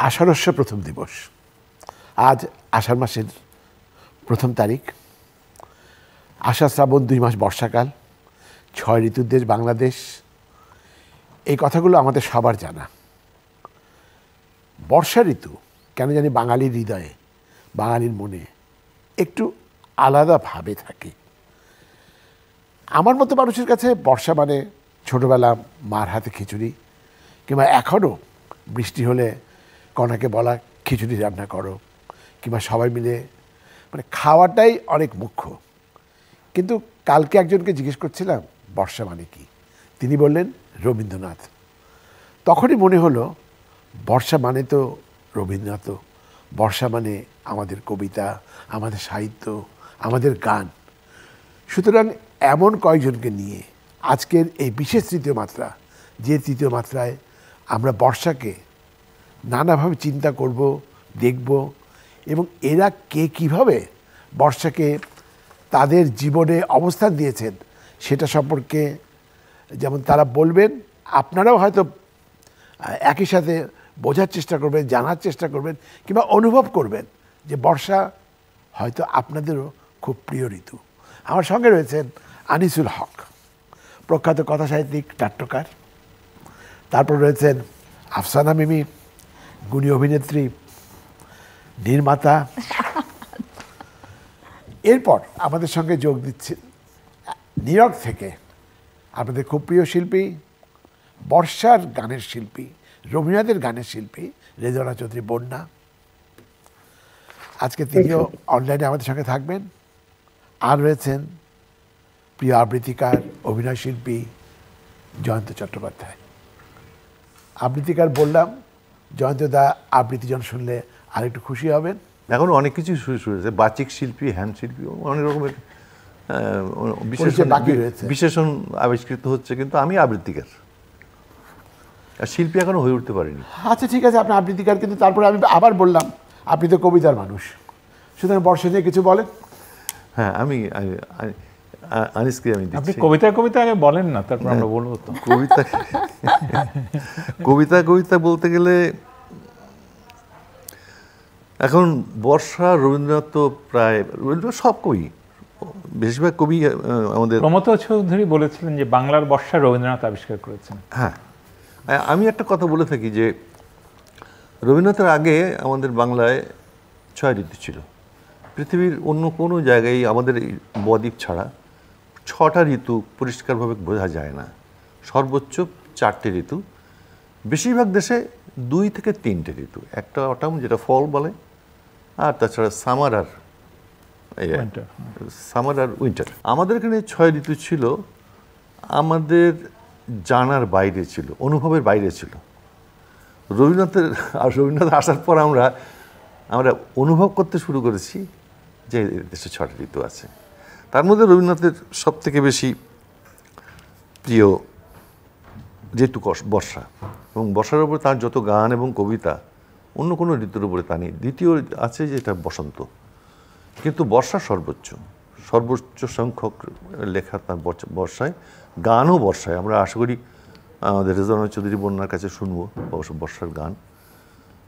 আষাঢ়স্য প্রথম দিবস। আজ আষাঢ় মাসের প্রথম তারিখ। আষাঢ় শ্রাবণ 2 মাস বর্ষাকাল, 6 ঋতুর দেশ বাংলাদেশ। এই কথাগুলো আমাদের সবার জানা। বর্ষা ঋতু কেন জানি বাঙালির হৃদয়ে, বাঙালির মনে একটু আলাদাভাবে থাকে। আমার মতো মানুষের কাছে বর্ষা মানে ছোটোবেলা মার হাতে খিচুড়ি, কিংবা এখনও বৃষ্টি হলে কনাকে বলা খিচুড়ি রান্না করো, কিংবা সবাই মিলে মানে খাওয়াটাই অনেক মুখ্য। কিন্তু কালকে একজনকে জিজ্ঞেস করছিলাম বর্ষা মানে কি, তিনি বললেন রবীন্দ্রনাথ। তখনই মনে হলো বর্ষা মানে তো রবীন্দ্রনাথ, বর্ষা মানে আমাদের কবিতা, আমাদের সাহিত্য, আমাদের গান। সুতরাং এমন কয়েকজনকে নিয়ে আজকের এই বিশেষ তৃতীয় মাত্রা, যে তৃতীয় মাত্রায় আমরা বর্ষাকে নানাভাবে চিন্তা করব, দেখব, এবং এরা কে কীভাবে বর্ষাকে তাদের জীবনে অবস্থান দিয়েছেন সেটা সম্পর্কে যেমন তারা বলবেন, আপনারাও হয়তো একই সাথে বোঝার চেষ্টা করবেন, জানার চেষ্টা করবেন, কিংবা অনুভব করবেন যে বর্ষা হয়তো আপনাদেরও খুব প্রিয় ঋতু। আমার সঙ্গে রয়েছেন আনিসুল হক, প্রখ্যাত কথাসাহিত্যিক, নাট্যকার। তারপর রয়েছেন আফসানা মিমি, গুণী অভিনেত্রী, নির্মাতা। এরপর আমাদের সঙ্গে যোগ দিচ্ছে নিউ ইয়র্ক থেকে আপনাদের খুব প্রিয় শিল্পী, বর্ষার গানের শিল্পী, রবীন্দ্রনাথের গানের শিল্পী রেজওয়ানা চৌধুরী বন্যা। আজকে তিনিও অনলাইনে আমাদের সঙ্গে থাকবেন। আর রয়েছেন প্রিয় আবৃত্তিকার, অভিনয় শিল্পী জয়ন্ত চট্টোপাধ্যায়। আবৃত্তিকার বললাম, জয়ন্ত দা আবৃত্তি জন শুনলে আর একটু খুশি হবেন। এখন অনেক কিছু শুরু হয়েছে, বাচিক শিল্পী, হ্যান্ড শিল্পী, অনেক রকমের বিশেষণ আবিষ্কৃত হচ্ছে, কিন্তু আমি আবৃত্তিকার, আর শিল্পী এখনো হয়ে উঠতে পারিনি। আচ্ছা ঠিক আছে, আপনি আবৃত্তিকার, কিন্তু তারপরে আমি আবার বললাম আপনি তো কবিতার মানুষ, সুতরাং বর্ষা নিয়ে কিছু বলেন। হ্যাঁ, আমি আনিসকে আমি আপনি কবিতা আগে বলেন না, তারপর আমরা বলবো। তো কবিতা বলতে গেলে এখন বর্ষা, রবীন্দ্রনাথ তো প্রায়, রবীন্দ্রনাথ সব কবি, বেশিরভাগ কবি আমাদের। প্রমথ চৌধুরী বলেছিলেন যে বাংলার বর্ষা রবীন্দ্রনাথ আবিষ্কার করেছেন। হ্যাঁ, আমি একটা কথা বলে থাকি যে রবীন্দ্রনাথের আগে আমাদের বাংলায় 6 ঋতু ছিল। পৃথিবীর অন্য কোনো জায়গায় আমাদের এই বদ্বীপ ছাড়া 6টা ঋতু পরিষ্কারভাবে বোঝা যায় না। সর্বোচ্চ 4টে ঋতু, বেশিরভাগ দেশে 2 থেকে 3টে ঋতু। একটা অটাম, যেটা ফল বলে, আর তাছাড়া সামার আর উইন্টার। আমাদের এখানে 6 ঋতু ছিল, আমাদের জানার বাইরে ছিল, অনুভবের বাইরে ছিল। রবীন্দ্রনাথ আসার পর আমরা অনুভব করতে শুরু করেছি যে দেশে 6টা ঋতু আছে। তার মধ্যে রবীন্দ্রনাথের সব থেকে বেশি প্রিয় ঋতু বর্ষা, এবং বর্ষার উপর তার যত গান এবং কবিতা অন্য কোনো ঋতুর উপরে তা নেই। দ্বিতীয় আছে যেটা বসন্ত, কিন্তু বর্ষা সর্বোচ্চ সংখ্যক লেখা তার বর্ষায়, গানও বর্ষায়। আমরা আশা করি আমাদের রেজওয়ানা চৌধুরী বন্যার কাছে শুনবো অবশ্য বর্ষার গান।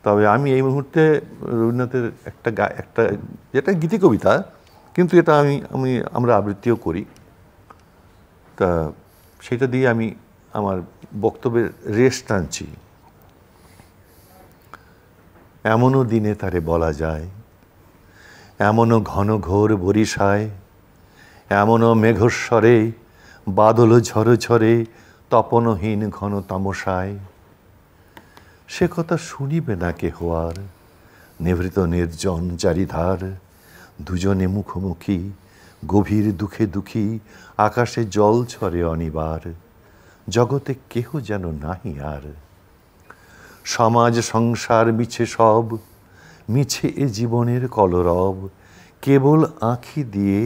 তবে আমি এই মুহূর্তে রবীন্দ্রনাথের একটা যেটা গীতি কবিতা, কিন্তু এটা আমরা আবৃত্তিও করি, তা সেটা দিয়ে আমি আমার বক্তব্যের রেশ টানছি। এমনও দিনে তারে বলা যায়, এমনও ঘন ঘোর বরিশায়, এমনও মেঘস্বরে বাদল ঝরে ঝরে তপনহীন ঘন তামসায়। সে কথা শুনিবে না কেহ আর, নিভৃত নির্জন চারিধার, দুজনে মুখোমুখি গভীর দুঃখে দুঃখী, আকাশে জল ঝরে অনিবার, জগতে কেহ যেন নাহি আর। সমাজ সংসার মিছে সব, মিছে এ জীবনের কলরব, কেবল আঁখি দিয়ে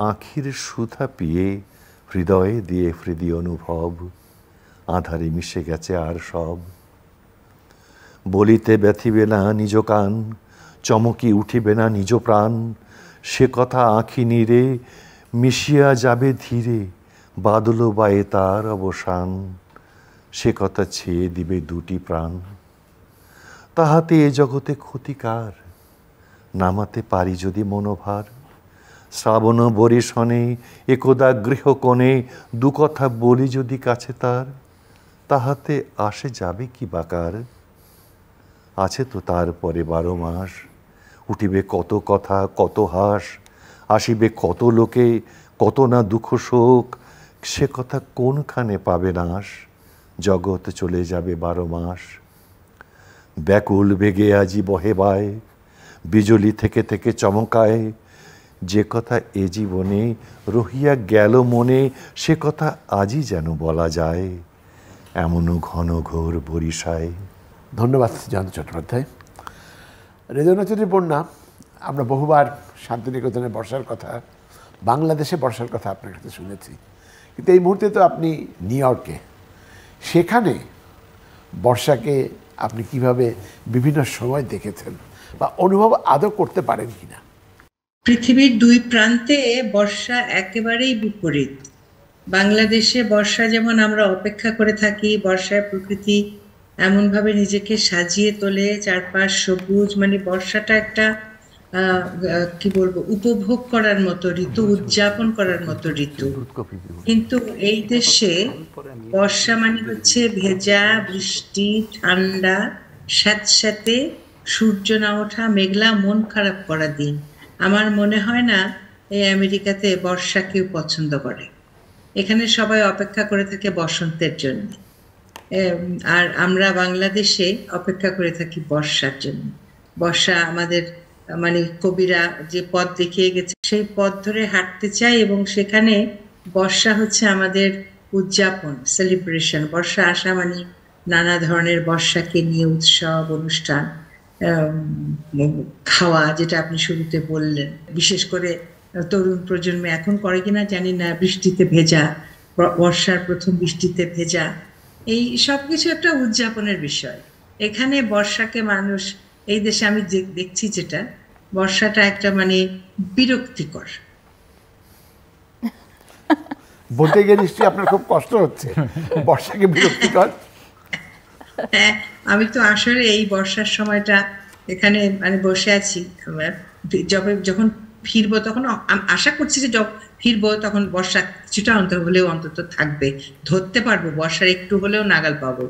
আঁখির সুধা পিয়ে, হৃদয়ে দিয়ে হৃদয় অনুভব, আধারে মিশে গেছে আর সব। বলিতে ব্যথিবে না নিজ কান, চমকি উঠিবে না নিজ প্রাণ, সে কথা আঁখি নীরে মিশিয়া যাবে ধীরে, বাদল বায়ে তার অবসান, সে কথা ছেয়ে দিবে 2টি প্রাণ। তাহাতে এ জগতে ক্ষতিকার, নামাতে পারি যদি মনোভার। শ্রাবণ বরিশনে একদা গৃহকোণে দু কথা বলি যদি কাছে তার, তাহাতে আসে যাবে কি বাকার। আছে তো তারপরে 12 মাস, উঠিবে কত কথা কত হাস, আসিবে কত লোকে কত না দুঃখ শোক, সে কথা কোনখানে পাবে নাশ। জগৎ চলে যাবে 12 মাস। ব্যাকুল বেগে আজি বহে বায়, বিজলি থেকে থেকে চমকায়। যে কথা এ জীবনে রহিয়া গেল মনে, সে কথা আজই যেন বলা যায়, এমনও ঘন ঘোর বরিশায়। ধন্যবাদ জয়ন্ত চট্টোপাধ্যায়। রেজওয়ানা চৌধুরী বন্যা, আমরা বহুবার শান্তিনিকেতনে বর্ষার কথা, বাংলাদেশে বর্ষার কথা আপনার কাছে শুনেছি, কিন্তু এই মুহূর্তে তো আপনি নিউ ইয়র্কে, সেখানে বর্ষাকে আপনি কিভাবে বিভিন্ন সময় দেখেছেন বা অনুভব আদৌ করতে পারেন কিনা? পৃথিবীর দুই প্রান্তে বর্ষা একেবারেই বিপরীত। বাংলাদেশে বর্ষা যেমন আমরা অপেক্ষা করে থাকি, বর্ষায় প্রকৃতি এমনভাবে নিজেকে সাজিয়ে তোলে, চারপাশ সবুজ, মানে বর্ষাটা একটা কি বলবো, উপভোগ করার মতো ঋতু, উদযাপন করার মতো ঋতু। কিন্তু এই দেশে বর্ষা মানে হচ্ছে ভেজা, বৃষ্টি, ঠান্ডা, স্যাঁতস্যাঁতে, সূর্য না ওঠা, মেঘলা, মন খারাপ করা দিন। আমার মনে হয় না এই আমেরিকাতে বর্ষা কেউ পছন্দ করে। এখানে সবাই অপেক্ষা করে থাকে বসন্তের জন্য, আর আমরা বাংলাদেশে অপেক্ষা করে থাকি বর্ষার জন্য। বর্ষা আমাদের, মানে কবিরা যে পথ দেখিয়ে গেছে সেই পথ ধরে হাঁটতে চাই, এবং সেখানে বর্ষা হচ্ছে আমাদের উদযাপন, সেলিব্রেশন। বর্ষা আসা মানে নানা ধরনের বর্ষাকে নিয়ে উৎসব, অনুষ্ঠান, খাওয়া, যেটা আপনি শুরুতে বললেন। বিশেষ করে তরুণ প্রজন্মে এখন করে কিনা জানি না, বৃষ্টিতে ভেজা, বর্ষার প্রথম বৃষ্টিতে ভেজা, এই সবকিছু একটা উদযাপনের বিষয়। এখানে বর্ষাকে মানুষ, এই দেশে আমি দেখছি যেটা, বর্ষাটা একটা মানে বিরক্তিকর। বলতে গিয়ে নিশ্চয়ই আপনার খুব কষ্ট হচ্ছে, বর্ষাকে বিরক্তিকর। হ্যাঁ, আমি তো আসলে এই বর্ষার সময়টা এখানে মানে বসে আছি, যখন ফিরবো তখন আশা করছি যে যখন ফিরবো তখন বর্ষা কিছুটা অন্তত থাকবে, ধরতে পারবো, বর্ষার একটু হলেও নাগাল পাবো।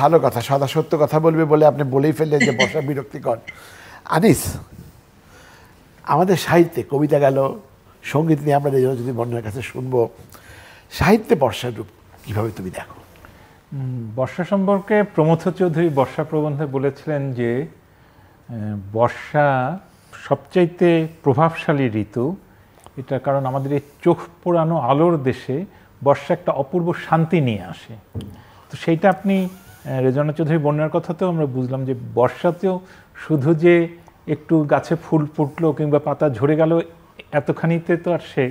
ভালো কথা, সদা সত্য কথা বলবে বলে আপনি বলেই ফেললেন যে বর্ষা বিরক্তিকর। আনিস, আমাদের সাহিত্যে, কবিতা গেল, সঙ্গীত নিয়ে আমরা যদি বর্ণার কাছে শুনবো, সাহিত্যে বর্ষার রূপ কীভাবে তুমি দেখো? বর্ষা সম্পর্কে প্রমথ চৌধুরী বর্ষা প্রবন্ধে বলেছিলেন যে বর্ষা সবচাইতে প্রভাবশালী ঋতু। এটা কারণ আমাদের এই চোখ পোড়ানো আলোর দেশে বর্ষা একটা অপূর্ব শান্তি নিয়ে আসে। তো সেইটা আপনি রেজওয়ানা চৌধুরী বন্যার কথাতেও আমরা বুঝলাম যে বর্ষাতেও শুধু যে একটু গাছে ফুল ফুটলো কিংবা পাতা ঝরে গেল এতখানিতে তো আর সে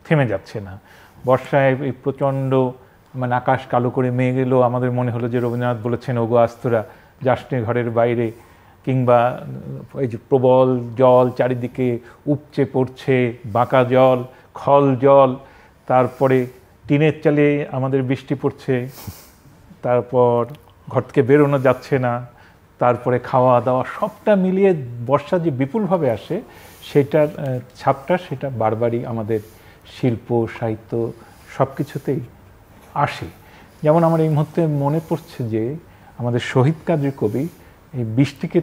থেমে যাচ্ছে না। বর্ষায় এই প্রচণ্ড মানে আকাশ কালো করে মেঘ এলো, আমাদের মনে হলো যে রবীন্দ্রনাথ বলেছেন ওগো আস্তরা যাসনে ঘরের বাইরে, কিংবা এই যে প্রবল জল চারিদিকে উপচে পড়ছে, বাঁকা জল, খল জল, তারপরে টিনের চালে আমাদের বৃষ্টি পড়ছে, তারপর ঘর থেকে বেরোনো যাচ্ছে না, তারপরে খাওয়া দাওয়া, সবটা মিলিয়ে বর্ষা যে বিপুলভাবে আসে সেটার ছাপটা সেটা বারবারই আমাদের শিল্প, সাহিত্য সব কিছুতেই আসে। যেমন আমার এই মুহূর্তে মনে পড়ছে যে আমাদের শহীদ কাজী কবি এই বৃষ্টিকে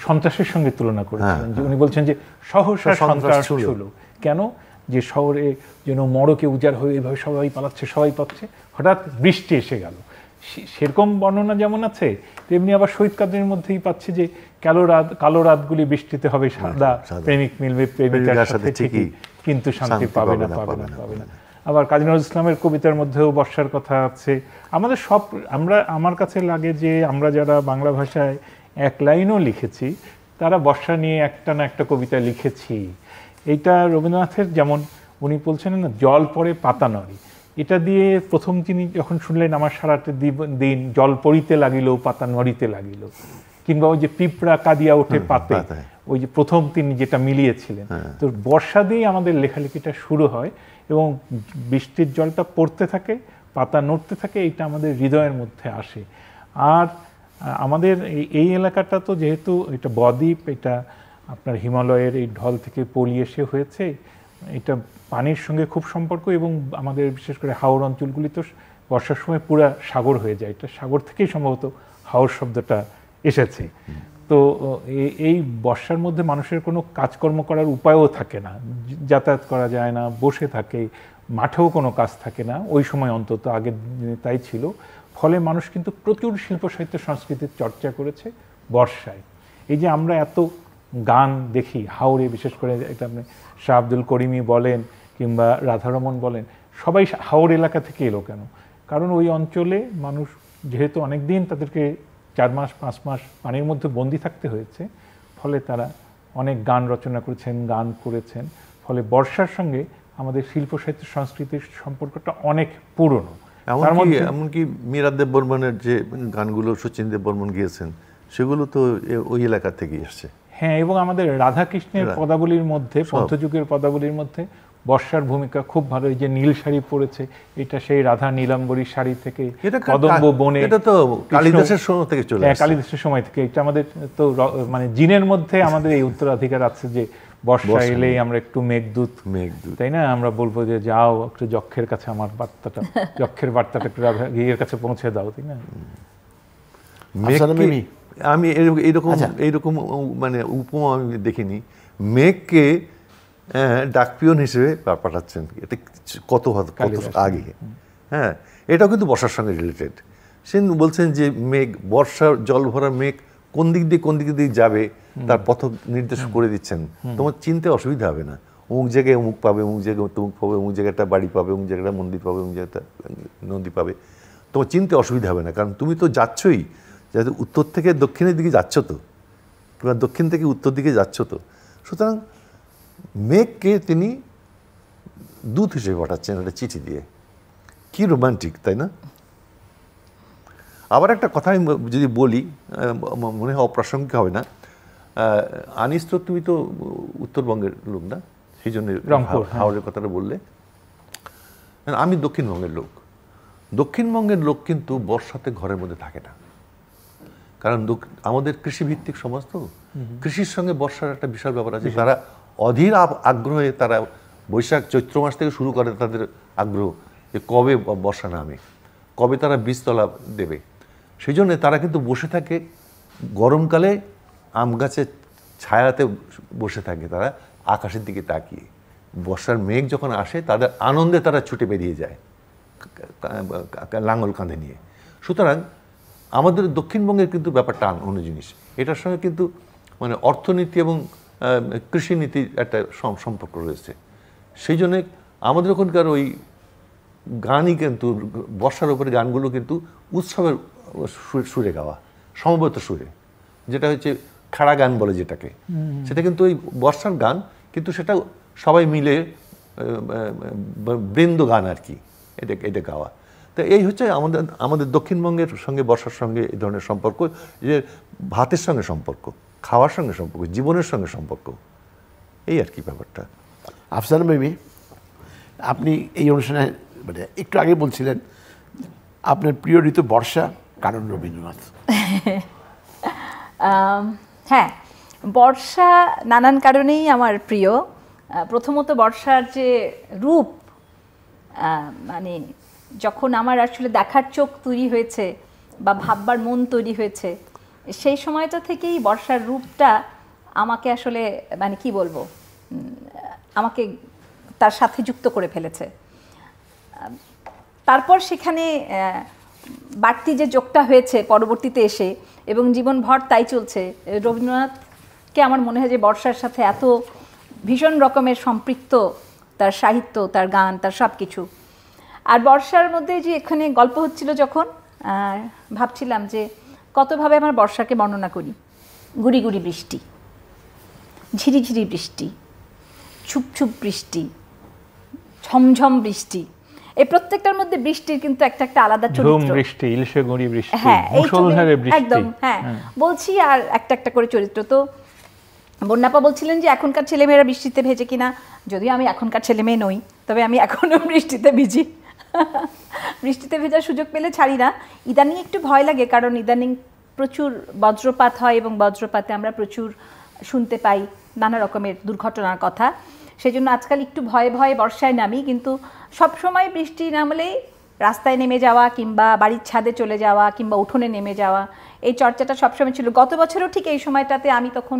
সন্ত্রাসের সঙ্গে তুলনা করেছিলেন, যে উনি বলছেন যে সহসা সন্ত্রাস ছিল। কেন? যে শহরে যেন মড়কে উজাড় হয়ে এইভাবে সবাই পালাচ্ছে, সবাই পাচ্ছে, হঠাৎ বৃষ্টি এসে গেল। সেরকম বর্ণনা যেমন আছে, তেমনি আবার শহীদ কাজের মধ্যেই পাচ্ছে যে কালো রাতগুলি বৃষ্টিতে হবে সাদা, প্রেমিক মিলবে প্রেমিকার সাথে ঠিকই, কিন্তু শান্তি পাবে না, পাবে না, পাবে না। আবার কাজী নজরুল ইসলামের কবিতার মধ্যেও বর্ষার কথা আছে। আমাদের সব, আমার কাছে লাগে যে আমরা যারা বাংলা ভাষায় এক লাইনও লিখেছি, তারা বর্ষা নিয়ে একটা না একটা কবিতা লিখেছি। এইটা রবীন্দ্রনাথের, যেমন উনি বলছেন না জল পড়ে পাতা নড়ে, এটা দিয়ে প্রথম তিনি যখন শুনলেন আমার সারাটা দিন জল পড়িতে লাগিল পাতা নড়িতে লাগিল, কিংবা ওই যে পিঁপড়া কাঁদিয়া ওঠে পাতে, ওই যে প্রথম তিনি যেটা মিলিয়েছিলেন। তো বর্ষা দিয়েই আমাদের লেখালেখিটা শুরু হয় এবং বৃষ্টির জলটা পড়তে থাকে, পাতা নড়তে থাকে, এইটা আমাদের হৃদয়ের মধ্যে আসে। আর আমাদের এই এলাকাটা তো যেহেতু এটা বদ্বীপ, এটা আপনার হিমালয়ের এই ঢল থেকে পলি এসে হয়েছে, এটা পানির সঙ্গে খুব সম্পর্ক, এবং আমাদের বিশেষ করে হাওর অঞ্চলগুলি তো বর্ষার সময় পুরা সাগর হয়ে যায়, এটা সাগর থেকেই সম্ভবত হাওর শব্দটা এসেছে। তো এই বর্ষার মধ্যে মানুষের কোনো কাজকর্ম করার উপায়ও থাকে না, যাতায়াত করা যায় না, বসে থাকে, মাঠেও কোনো কাজ থাকে না ওই সময়, অন্তত আগের দিনে তাই ছিল। ফলে মানুষ কিন্তু প্রচুর শিল্প সাহিত্য সংস্কৃতির চর্চা করেছে বর্ষায়। এই যে আমরা এত গান দেখি হাওরে, বিশেষ করে এটা আপনি শাহ আব্দুল করিমি বলেন কিংবা রাধারমন বলেন, সবাই হাওর এলাকা থেকে এলো কেন? কারণ ওই অঞ্চলে মানুষ যেহেতু অনেক দিন তাদেরকে 4 মাস 5 মাস পানির মধ্যে বন্দি থাকতে হয়েছে, ফলে তারা অনেক গান রচনা করেছেন, গান করেছেন। ফলে বর্ষার সঙ্গে আমাদের শিল্প সাহিত্য সংস্কৃতির সম্পর্কটা অনেক পুরনো। এমনকি মীরা দেব বর্মনের যে গানগুলো শচীন দেব বর্মন গিয়েছেন, সেগুলো তো ওই এলাকা থেকেই আসছে। হ্যাঁ, এবং আমাদের রাধাকৃষ্ণের পদাবলীর মধ্যে, পঞ্চযুগের পদাবলীর মধ্যে বর্ষার ভূমিকা খুব ভালো। এই যে নীল শাড়ি পরেছে, এটা সেই রাধা নীলাম্বরী শাড়ি থেকে, কদম্ব বনে, এটা তো কালিদাসের সময় থেকে চলে আসছে। কালিদাসের সময় থেকে এটা আমাদের তো মানে জিনের মধ্যে আমাদের এই উত্তরাধিকার আছে যে বর্ষা এলেই আমরা একটু মেঘদূত, তাই না? আমরা বলবো যে যাও একটু যক্ষের কাছে আমার বার্তাটা, যক্ষের বার্তাটা একটু রাধা গিয়ের কাছে পৌঁছে দাও, তাই না? আমি এইরকম মানে উপমা আমি দেখিনি। মেঘকে ডাকপিয়ন হিসেবে পাঠাচ্ছেন, এটা কত আগে। হ্যাঁ, এটাও কিন্তু বর্ষার সঙ্গে রিলেটেড। সে বলছেন যে মেঘ, বর্ষার জল ভরা মেঘ কোন দিক দিয়ে যাবে তার পথ নির্দেশ করে দিচ্ছেন। তোমার চিনতে অসুবিধা হবে না, অমুক জায়গায় অমুক পাবে, অমুক জায়গায় তমুক পাবে, অমুক জায়গায় একটা বাড়ি পাবে, অমুক জায়গাটা মন্দির পাবে, অমুক জায়গাটা নদী পাবে। তোমার চিনতে অসুবিধা হবে না, কারণ তুমি তো যাচ্ছই, যেহেতু উত্তর থেকে দক্ষিণের দিকে যাচ্ছ তো, কিংবা দক্ষিণ থেকে উত্তর দিকে যাচ্ছ তো। সুতরাং মেঘকে তিনি দূত হিসেবে পাঠাচ্ছেন একটা চিঠি দিয়ে। কি রোমান্টিক, তাই না? আবার একটা কথা আমি যদি বলি, মনে হয় অপ্রাসঙ্গিক হবে না। আনিস তো, তুমি তো উত্তরবঙ্গের লোক না, সেই জন্য হাওড়ের কথাটা বললে। আমি দক্ষিণবঙ্গের লোক। দক্ষিণবঙ্গের লোক কিন্তু বর্ষাতে ঘরের মধ্যে থাকে না, কারণ আমাদের কৃষিভিত্তিক সমাজ তো, কৃষির সঙ্গে বর্ষার একটা বিশাল ব্যাপার আছে। তারা অধীর আগ্রহে তারা বৈশাখ চৈত্র মাস থেকে শুরু করে তাদের আগ্রহ যে কবে বর্ষা নামে, কবে তারা বীজতলা দেবে। সেই জন্যে তারা কিন্তু বসে থাকে গরমকালে আম গাছের ছায়াতে বসে থাকে, তারা আকাশের দিকে তাকিয়ে। বর্ষার মেঘ যখন আসে তাদের আনন্দে তারা ছুটে বেরিয়ে যায় লাঙল কাঁধে নিয়ে। সুতরাং আমাদের দক্ষিণবঙ্গের কিন্তু ব্যাপারটা অন্য জিনিস। এটার সঙ্গে কিন্তু মানে অর্থনীতি এবং কৃষিনীতির একটা সম্পর্ক রয়েছে। সেই জন্যে আমাদের ওখানকার ওই গানই কিন্তু, বর্ষার উপরে গানগুলো কিন্তু উৎসবের সুরে গাওয়া, সমবেত সুরে, যেটা হচ্ছে খাড়া গান বলে যেটাকে, সেটা কিন্তু ওই বর্ষার গান, কিন্তু সেটা সবাই মিলে বৃন্দ গান আর কি, এটা গাওয়া। তো এই হচ্ছে আমাদের দক্ষিণবঙ্গের সঙ্গে বর্ষার সঙ্গে এই ধরনের সম্পর্ক, যে ভাতের সঙ্গে সম্পর্ক, খাওয়ার সঙ্গে সম্পর্ক, জীবনের সঙ্গে সম্পর্ক, এই আর কি ব্যাপারটা। আফসানা বেবি, আপনি এই অনুষ্ঠানে মানে একটু আগে বলছিলেন আপনার প্রিয় ঋতু বর্ষা, কারণ রবীন্দ্রনাথ। হ্যাঁ, বর্ষা নানান কারণেই আমার প্রিয়। প্রথমত বর্ষার যে রূপ, মানে যখন আমার আসলে দেখার চোখ তৈরি হয়েছে বা ভাববার মন তৈরি হয়েছে, সেই সময়টা থেকেই বর্ষার রূপটা আমাকে আসলে মানে কি বলবো, আমাকে তার সাথে যুক্ত করে ফেলেছে। তারপর সেখানে বাড়তি যে যোগটা হয়েছে পরবর্তীতে এসে, এবং জীবনভর তাই চলছে। রবীন্দ্রনাথকে আমার মনে হয় যে বর্ষার সাথে এত ভীষণ রকমের সম্পৃক্ত তার সাহিত্য, তার গান, তার সব কিছু। আর বর্ষার মধ্যে যে এখানে গল্প হচ্ছিল, যখন ভাবছিলাম যে কতভাবে আমার বর্ষাকে বর্ণনা করি। গুড়ি গুড়ি বৃষ্টি, ঝিরিঝিরি বৃষ্টি, ছুপ ছুপ বৃষ্টি, ঝমঝম বৃষ্টি, এই প্রত্যেকটার মধ্যে বৃষ্টির কিন্তু একটা একটা আলাদা চরিত্র। বৃষ্টি, ইলশে গড়ি বৃষ্টি, হ্যাঁ, মুষলধারে বৃষ্টি, একদম। হ্যাঁ, বলছি, আর একটা একটা করে চরিত্র। তো বন্যাপা বলছিলেন যে এখনকার ছেলেমেয়েরা বৃষ্টিতে ভেজে কিনা। যদিও আমি এখনকার ছেলে মেয়ে নই, তবে আমি এখনো বৃষ্টিতে ভিজি। বৃষ্টিতে ভেজার সুযোগ পেলে ছাড়ি না। ইদানিং একটু ভয় লাগে, কারণ ইদানিং প্রচুর বজ্রপাত হয় এবং বজ্রপাতে আমরা প্রচুর শুনতে পাই নানা রকমের দুর্ঘটনার কথা। সেই জন্য আজকাল একটু ভয়ে ভয়ে বর্ষায় নামি, কিন্তু সবসময় বৃষ্টি নামলেই রাস্তায় নেমে যাওয়া কিংবা বাড়ির ছাদে চলে যাওয়া কিংবা উঠোনে নেমে যাওয়া, এই চর্চাটা সবসময় ছিল। গত বছরও ঠিক এই সময়টাতে আমি তখন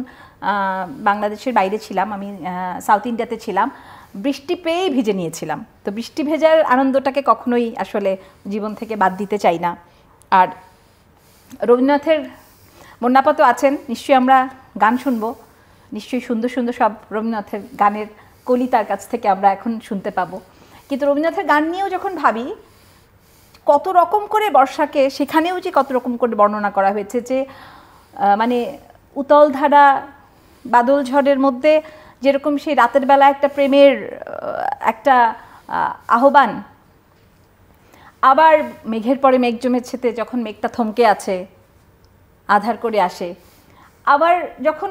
বাংলাদেশের বাইরে ছিলাম, আমি সাউথ ইন্ডিয়াতে ছিলাম, বৃষ্টি পেয়েই ভিজে নিয়েছিলাম। তো বৃষ্টি ভেজার আনন্দটাকে কখনোই আসলে জীবন থেকে বাদ দিতে চাই না। আর রবীন্দ্রনাথের মন্নাপা তো আছেন, নিশ্চয়ই আমরা গান শুনবো, নিশ্চয়ই সুন্দর সুন্দর সব রবীন্দ্রনাথের গানের কলি তার কাছ থেকে আমরা এখন শুনতে পাবো। কিন্তু রবীন্দ্রনাথের গান নিয়েও যখন ভাবি কত রকম করে বর্ষাকে, সেখানেও যে কত রকম করে বর্ণনা করা হয়েছে, যে মানে উতল ধারা বাদল ঝড়ের মধ্যে যেরকম সেই রাতের বেলা একটা প্রেমের একটা আহ্বান, আবার মেঘের পরে মেঘ জমেছেতে যখন মেঘটা থমকে আছে আধার করে আসে, আবার যখন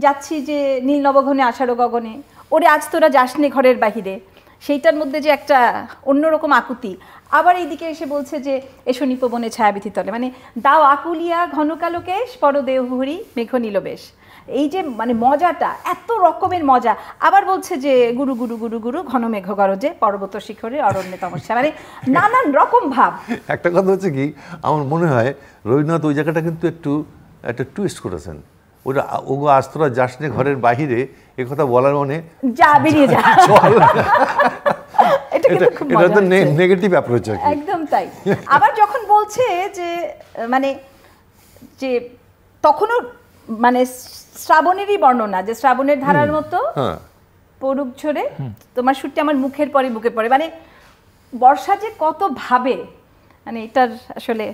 যাচ্ছি যে নীল নবঘনে আষাঢ় গগনে, ওরে আজ তোরা যাসনে ঘরের বাহিরে, সেইটার মধ্যে যে একটা অন্যরকম আকুতি, আবার এইদিকে এসে বলছে যে এসো নিপবনে ছায়াবিথি তলে, মানে দাও আকুলিয়া ঘন কালো কেশ পর দেহহরি মেঘ নীল বেশ, এই যে মানে মজাটা, এত রকমের মজা। আবার বলছে যে গুরু গুরু গুরু গুরু ঘন মেঘ গরজে পর্বত শিখরে অরণ্যে তমস্যা, মানে নানান রকম ভাব। একটা কথা হচ্ছে কি, আমার মনে হয় রবীন্দ্রনাথ ওই জায়গাটা কিন্তু একটা টুইস্ট করেছেন। ওটা ওগো আজ তোরা যাসনে ঘরের বাহিরে, এ কথা বলার মানে যা বেরিয়ে যা, এটা তো নেগেটিভ অ্যাপ্রোচ। একদম তাই। আবার যখন বলছে যে মানে যে তখনও মানে শ্রাবণেরই বর্ণনা, যে শ্রাবণের ধারার মতো পড়ুক ঝরে তোমার সুরটি আমার মুখের পরে বুকে পড়ে, মানে বর্ষা যে কত ভাবে, মানে এটার আসলে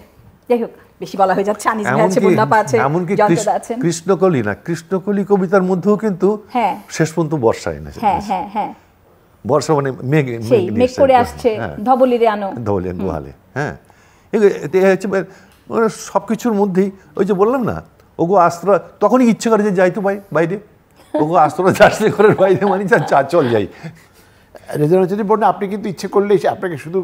যাই হোক বেশি বলা হয়ে যাচ্ছে। আনিস ভাই আছে, মুন্নাপা আছে, জয়ন্তদা আছেন। কৃষ্ণকলি না, কৃষ্ণকলি কবিতার মধ্যেও কিন্তু শেষ পর্যন্ত বর্ষা এনেছে। হ্যাঁ হ্যাঁ হ্যাঁ, বর্ষা মানে মেঘ মেঘ করে আসছে ধবলিরে আনো, ধবলিরে গুহালে। হ্যাঁ, সব কিছুর মধ্যেই ওই যে বললাম না, ওগো আস্ত্রা, তখনই ইচ্ছে করে যে যাই তো বাইরে, ওগো আস্ত্রা যাচ্ছে ঘরের বাইরে, মানে চল যাই। রেজানুজ্জামান বলুন, আপনি কিন্তু ইচ্ছে করলে আপনাকে শুধু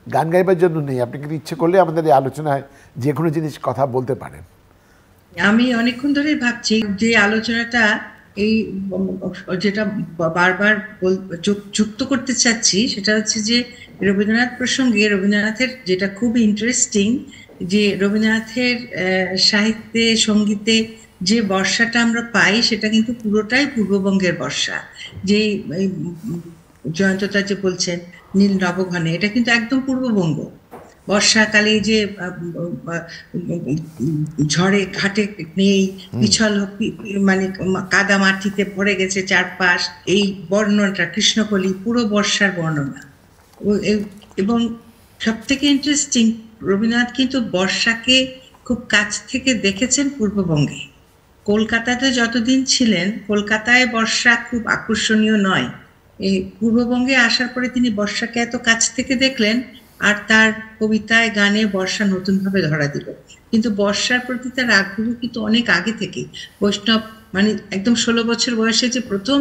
গান গাইবার জন্য নেই, আপনি কিন্তু ইচ্ছে করলে আমাদের এই আলোচনায় যে কোনো জিনিস কথা বলতে পারেন। আমি অনেকক্ষণ ধরেই ভাবছি যে আলোচনাটা এই যেটা বারবার যুক্ত করতে চাচ্ছি, সেটা হচ্ছে যে রবীন্দ্রনাথ প্রসঙ্গে রবীন্দ্রনাথের যেটা খুব ইন্টারেস্টিং, যে রবীন্দ্রনাথের সাহিত্যে সঙ্গীতে যে বর্ষাটা আমরা পাই সেটা কিন্তু পুরোটাই পূর্ববঙ্গের বর্ষা। যে জয়ন্তদা যে বলছেন নীল নবঘনে, এটা কিন্তু একদম পূর্ববঙ্গ। বর্ষাকালে যে ঝড়ে ঘাটে নেই, পিছল মানে কাদা মাটিতে ভরে গেছে চারপাশ, এই বর্ণনাটা কৃষ্ণকলি পুরো বর্ষার বর্ণনা। এবং সব থেকে ইন্টারেস্টিং, রবীন্দ্রনাথ কিন্তু বর্ষাকে খুব কাছ থেকে দেখেছেন পূর্ববঙ্গে। কলকাতাতে যতদিন ছিলেন, কলকাতায় বর্ষা খুব আকর্ষণীয় নয়, এই পূর্ববঙ্গে আসার পরে তিনি বর্ষাকে এত কাছ থেকে দেখলেন, আর তার কবিতায় গানে বর্ষা নতুনভাবে ধরা দিল। কিন্তু বর্ষার প্রতি তার আগ্রহ কিন্তু অনেক আগে থেকে। বৈষ্ণব মানে একদম 16 বছর বয়সে যে প্রথম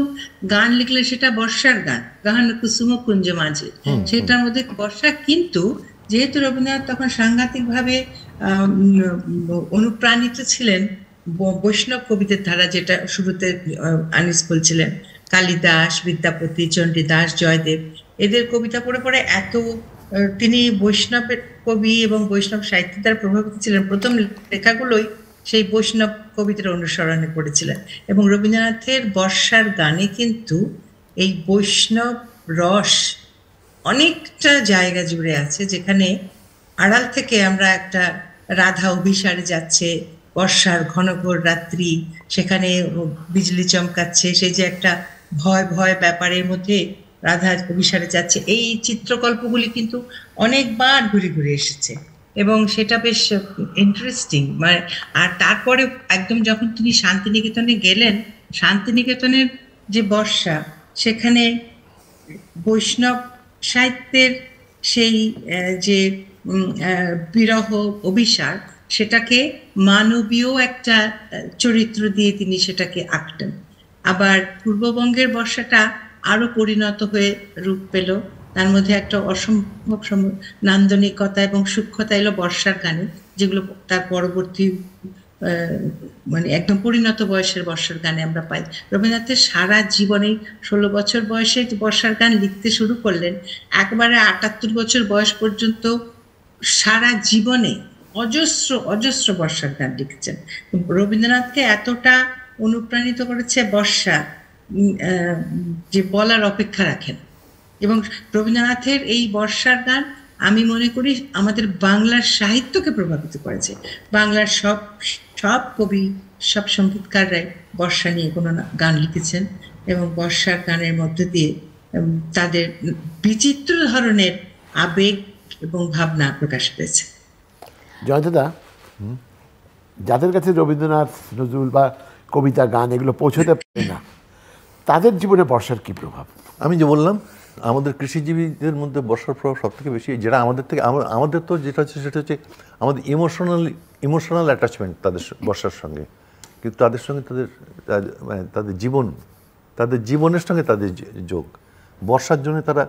গান লিখলে সেটা বর্ষার গান, গান কুসুম কুঞ্জ মাঝে, সেটার মধ্যে বর্ষা। কিন্তু যেহেতু রবীন্দ্রনাথ তখন সাংঘাতিকভাবে অনুপ্রাণিত ছিলেন বৈষ্ণব কবিদের ধারা, যেটা শুরুতে আনিস বলছিলেন, কালিদাস, বিদ্যাপতি, চণ্ডীদাস, জয়দেব, এদের কবিতা পড়ে পড়ে এত তিনি বৈষ্ণবের কবি এবং বৈষ্ণব সাহিত্যের দ্বারা প্রভাবিত ছিলেন। প্রথম লেখাগুলোই সেই বৈষ্ণব কবিদের অনুসরণে পড়েছিলেন। এবং রবীন্দ্রনাথের বর্ষার গানে কিন্তু এই বৈষ্ণব রস অনেকটা জায়গা জুড়ে আছে, যেখানে আড়াল থেকে আমরা একটা রাধা অভিসারে যাচ্ছে, বর্ষার ঘনঘোর রাত্রি, সেখানে বিজলি চমকাচ্ছে, সেই যে একটা ভয় ভয় ব্যাপারের মধ্যে রাধা অভিসারে যাচ্ছে, এই চিত্রকল্পগুলি কিন্তু অনেকবার ঘুরে ঘুরে এসেছে এবং সেটা বেশ ইন্টারেস্টিং। মানে আর তারপরে একদম যখন তিনি শান্তিনিকেতনে গেলেন, শান্তিনিকেতনের যে বর্ষা, সেখানে বৈষ্ণব সাহিত্যের সেই যে বিরহ অভিসার, সেটাকে মানবীয় একটা চরিত্র দিয়ে তিনি সেটাকে আঁকতেন। আবার পূর্ববঙ্গের বর্ষাটা আরো পরিণত হয়ে রূপ পেল, তার মধ্যে একটা অসম্ভব নান্দনিকতা এবং সূক্ষ্মতা এলো বর্ষার গানে, যেগুলো তার পরবর্তী মানে একদম পরিণত বয়সের বর্ষার গানে আমরা পাই। রবীন্দ্রনাথের সারা জীবনে 16 বছর বয়সে বর্ষার গান লিখতে শুরু করলেন, একবারে 78 বছর বয়স পর্যন্ত সারা জীবনে অজস্র অজস্র বর্ষার গান লিখেছেন। রবীন্দ্রনাথকে এতটা অনুপ্রাণিত করেছে বর্ষা যে বলার অপেক্ষা রাখেন। এবং রবীন্দ্রনাথের এই বর্ষার গান আমি মনে করি আমাদের বাংলার সাহিত্যকে প্রভাবিত করেছে। বাংলার সব কবি, সব সঙ্গীতকাররাই বর্ষা নিয়ে কোনো গান লিখেছেন এবং বর্ষার গানের মধ্যে দিয়ে তাদের বিচিত্র ধরনের আবেগ এবং ভাবনা প্রকাশ পেয়েছে। জয়ন্তদা, যাদের কাছে রবীন্দ্রনাথ, নজরুল বা কবিতা, গান এগুলো পৌঁছতে পারে না, তাদের জীবনে বর্ষার কি প্রভাব? আমি যে বললাম, আমাদের কৃষিজীবীদের মধ্যে বর্ষার প্রভাব সব থেকে বেশি, যেটা আমাদের থেকে আমাদের তো যেটা হচ্ছে সেটা হচ্ছে আমাদের ইমোশনাল অ্যাটাচমেন্ট তাদের বর্ষার সঙ্গে, কিন্তু তাদের সঙ্গে মানে তাদের জীবনের সঙ্গে তাদের যোগ। বর্ষার জন্য তারা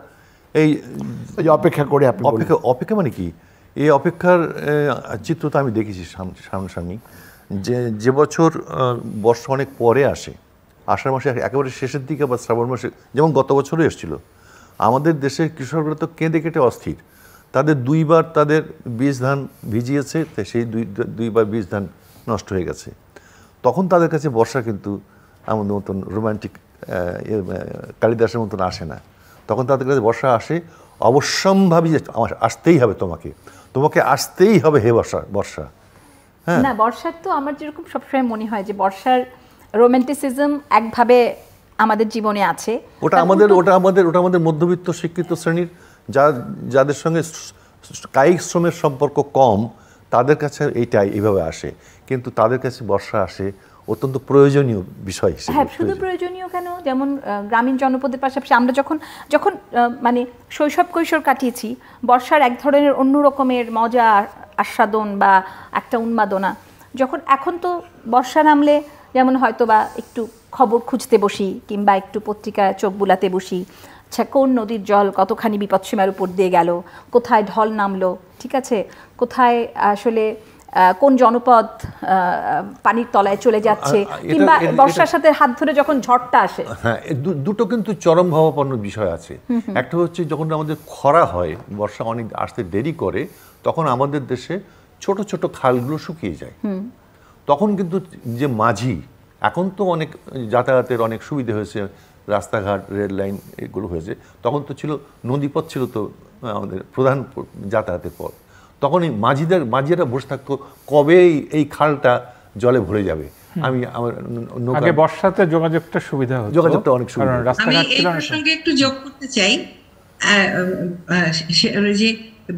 এই অপেক্ষা করে, অপেক্ষা মানে কি, এই অপেক্ষার চিত্র তো আমি দেখেছি সামনাসামনি, যে বছর বর্ষা অনেক পরে আসে, আষাঢ় মাসে একেবারে শেষের দিকে বা শ্রাবণ মাসে, যেমন গত বছরও এসেছিল, আমাদের দেশের কৃষকরা তো কেঁদে কেটে অস্থির। তাদের 2বার তাদের বীজ ধান ভিজিয়েছে, সেই দুইবার বীজ ধান নষ্ট হয়ে গেছে। তখন তাদের কাছে বর্ষা কিন্তু আমাদের মতন রোমান্টিক কালিদাসের মতন আসে না। তখন তাদের কাছে বর্ষা আসে অবশ্যম্ভাবী, যে আমার আসতেই হবে, তোমাকে আসতেই হবে হে বর্ষা। হ্যাঁ, না, বর্ষার তো আমার যেরকম সবসময় মনে হয় যে বর্ষার রোম্যান্টিসিজম একভাবে আমাদের জীবনে আছে। ওটা আমাদের মধ্যবিত্ত শিক্ষিত শ্রেণীর যাদের সঙ্গে কায়িক শ্রমের সম্পর্ক কম, তাদের কাছে এইভাবে আসে। কিন্তু তাদের কাছে বর্ষা আসে অত্যন্ত প্রয়োজনীয় বিষয় হিসেবে। হ্যাঁ, শুধু প্রয়োজনীয় কেন, যেমন গ্রামীণ জনপদের পাশাপাশি আমরা যখন মানে শৈশব কৈশোর কাটিয়েছি, বর্ষার এক ধরনের অন্য রকমের মজা, আস্বাদন বা একটা উন্মাদনা। এখন তো বর্ষা নামলে যেমন হয়তো বা একটু খবর খুঁজতে বসি কিংবা একটু পত্রিকায় চোখ বুলাতে বসি, আচ্ছা কোন নদীর জল কতখানি বিপদসীমার উপর দিয়ে গেল, কোথায় ঢল নামলো, ঠিক আছে, কোথায় আসলে কোন জনপদ পানির তলায় চলে যাচ্ছে, কিংবা বর্ষার সাথে হাত ধরে যখন ঝড়টা আসে। হ্যাঁ, দুটো কিন্তু চরম ভাবাপন্ন বিষয় আছে। একটা হচ্ছে যখন আমাদের খরা হয়, বর্ষা অনেক আসতে দেরি করে, তখন আমাদের দেশে ছোট ছোট খালগুলো শুকিয়ে যায়। তখন কিন্তু যে মাঝি, এখন তো অনেক যাতায়াতের অনেক সুবিধা হয়েছে, রাস্তাঘাট, রেল লাইন এগুলো হয়েছে, তখন তো ছিল নদীপথ, ছিল তো আমাদের প্রধান যাতায়াতের পথ। তখন এই মাঝিরা বসে থাকতো কবে এই খালটা জলে ভরে যাবে। আগে বর্ষাতে যোগাযোগটা সুবিধা হতো, যোগাযোগটা অনেক সুবিধা। আমি এই প্রসঙ্গে একটু যোগ করতে চাই, যে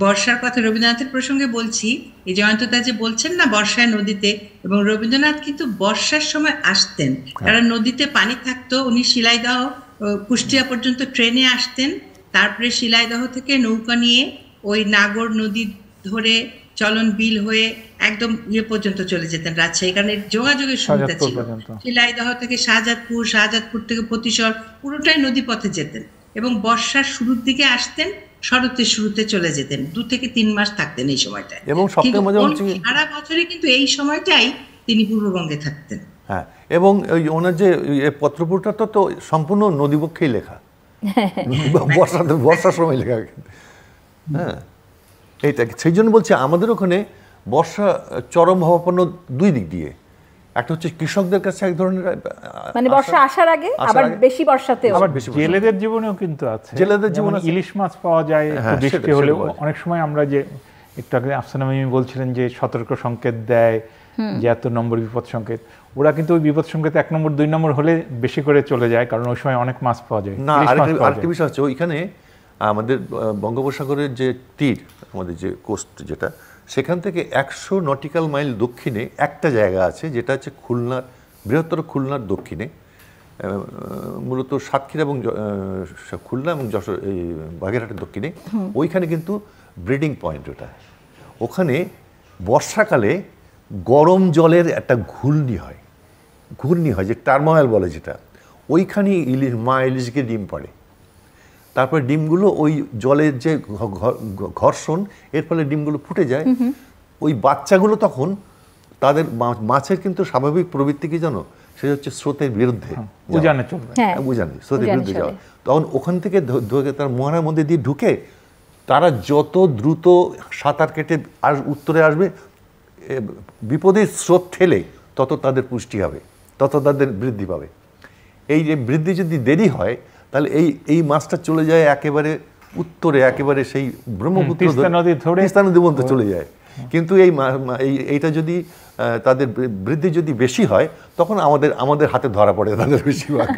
বর্ষার কথা রবীন্দ্রনাথের প্রসঙ্গে বলছি, এই জয়ন্তদা যে বলছেন না বর্ষায় নদীতে, এবং রবীন্দ্রনাথ কিন্তু বর্ষার সময় আসতেন, কারণ নদীতে পানি থাকতো। উনি শিলাইদহ কুষ্টিয়া পর্যন্ত ট্রেনে আসতেন, তারপরে শিলাইদহ থেকে নৌকা নিয়ে ওই নাগর নদী ধরে চলন বিল হয়ে একদম পর্যন্ত চলে যেতেন, রাজশাহী, কারণ যোগাযোগের সুবিধা ছিল। শিলাইদহ থেকে শাহজাদপুর থেকে প্রতিশর, পুরোটাই নদী পথে যেতেন, এবং বর্ষার শুরুর দিকে আসতেন, শরতের শুরুতে চলে যেতেন, 2 থেকে 3 মাস থাকতেন এই সময়টায়। এবং সারা বছরে কিন্তু এই সময়টাই তিনি পূর্ববঙ্গে থাকতেন। হ্যাঁ, এবং ওনার যে পত্রপুরটা তো সম্পূর্ণ নদীবক্ষেই লেখা, বর্ষার সময় লেখা। হ্যাঁ, এইটা সেই জন্য বলছি আমাদের ওখানে বর্ষা চরম ভাবাপন্ন 2 দিক দিয়ে। একটা হচ্ছে কৃষকদের কাছে এক ধরনের, মানে বর্ষা আসার আগে আবার বেশি বর্ষাতে, আবার জেলেদের জীবনেও কিন্তু আছে। জেলেদের জীবনে ইলিশ মাছ পাওয়া যায় বৃষ্টি হলে। অনেক সময় আমরা যে একটু আগে আফসানা মিমি বলছিলেন যে সতর্ক সংকেত দেয়, যে এত নম্বর বিপদ সংকেত, ওরা কিন্তু ওই বিপদ সংকেত 1 নম্বর 2 নম্বর হলে বেশি করে চলে যায়, কারণ ওই সময় অনেক মাছ পাওয়া যায়। না, আরেকটা বিষয় হচ্ছে ওইখানে আমাদের বঙ্গোপসাগরের যে তীর, আমাদের যে কোস্ট যেটা, সেখান থেকে 100 নটিক্যাল মাইল দক্ষিণে একটা জায়গা আছে, যেটা হচ্ছে বৃহত্তর খুলনার দক্ষিণে, মূলত সাতক্ষীরা এবং খুলনা এবং যশোর, এই বাগেরহাটের দক্ষিণে। ওইখানে কিন্তু ব্রিডিং পয়েন্ট ওটা। ওখানে বর্ষাকালে গরম জলের একটা ঘূর্ণি হয়, যে টার্মোয়েল বলে যেটা, ওইখানে মা ইলিশকে ডিম পাড়ে। তারপরে ডিমগুলো ওই জলের যে ঘর্ষণ, এর ফলে ডিমগুলো ফুটে যায়, ওই বাচ্চাগুলো তখন তাদের মাছের কিন্তু স্বাভাবিক প্রবৃত্তি কি জানো, সেটা হচ্ছে স্রোতের বিরুদ্ধে উজানে চলবে, হ্যাঁ উজানে স্রোতের উজানে বিরুদ্ধে যাওয়া। চলে। তখন ওখান থেকে তার মোহনার মধ্যে দিয়ে ঢুকে তারা যত দ্রুত সাঁতার কেটে উত্তরে আসবে, বিপদের স্রোত ঠেলে তত তাদের পুষ্টি হবে, তত তাদের বৃদ্ধি পাবে। এই যে বৃদ্ধি যদি দেরি হয় তাহলে এই মাছটা চলে যায় একেবারে উত্তরে, একেবারে সেই ব্রহ্মপুত্র তিস্তা নদী ধরে তিস্তা নদী পর্যন্ত চলে যায়। কিন্তু এইটা যদি তাদের বৃদ্ধি যদি বেশি হয় তখন আমাদের হাতে ধরা পড়ে তাদের বেশিরভাগ।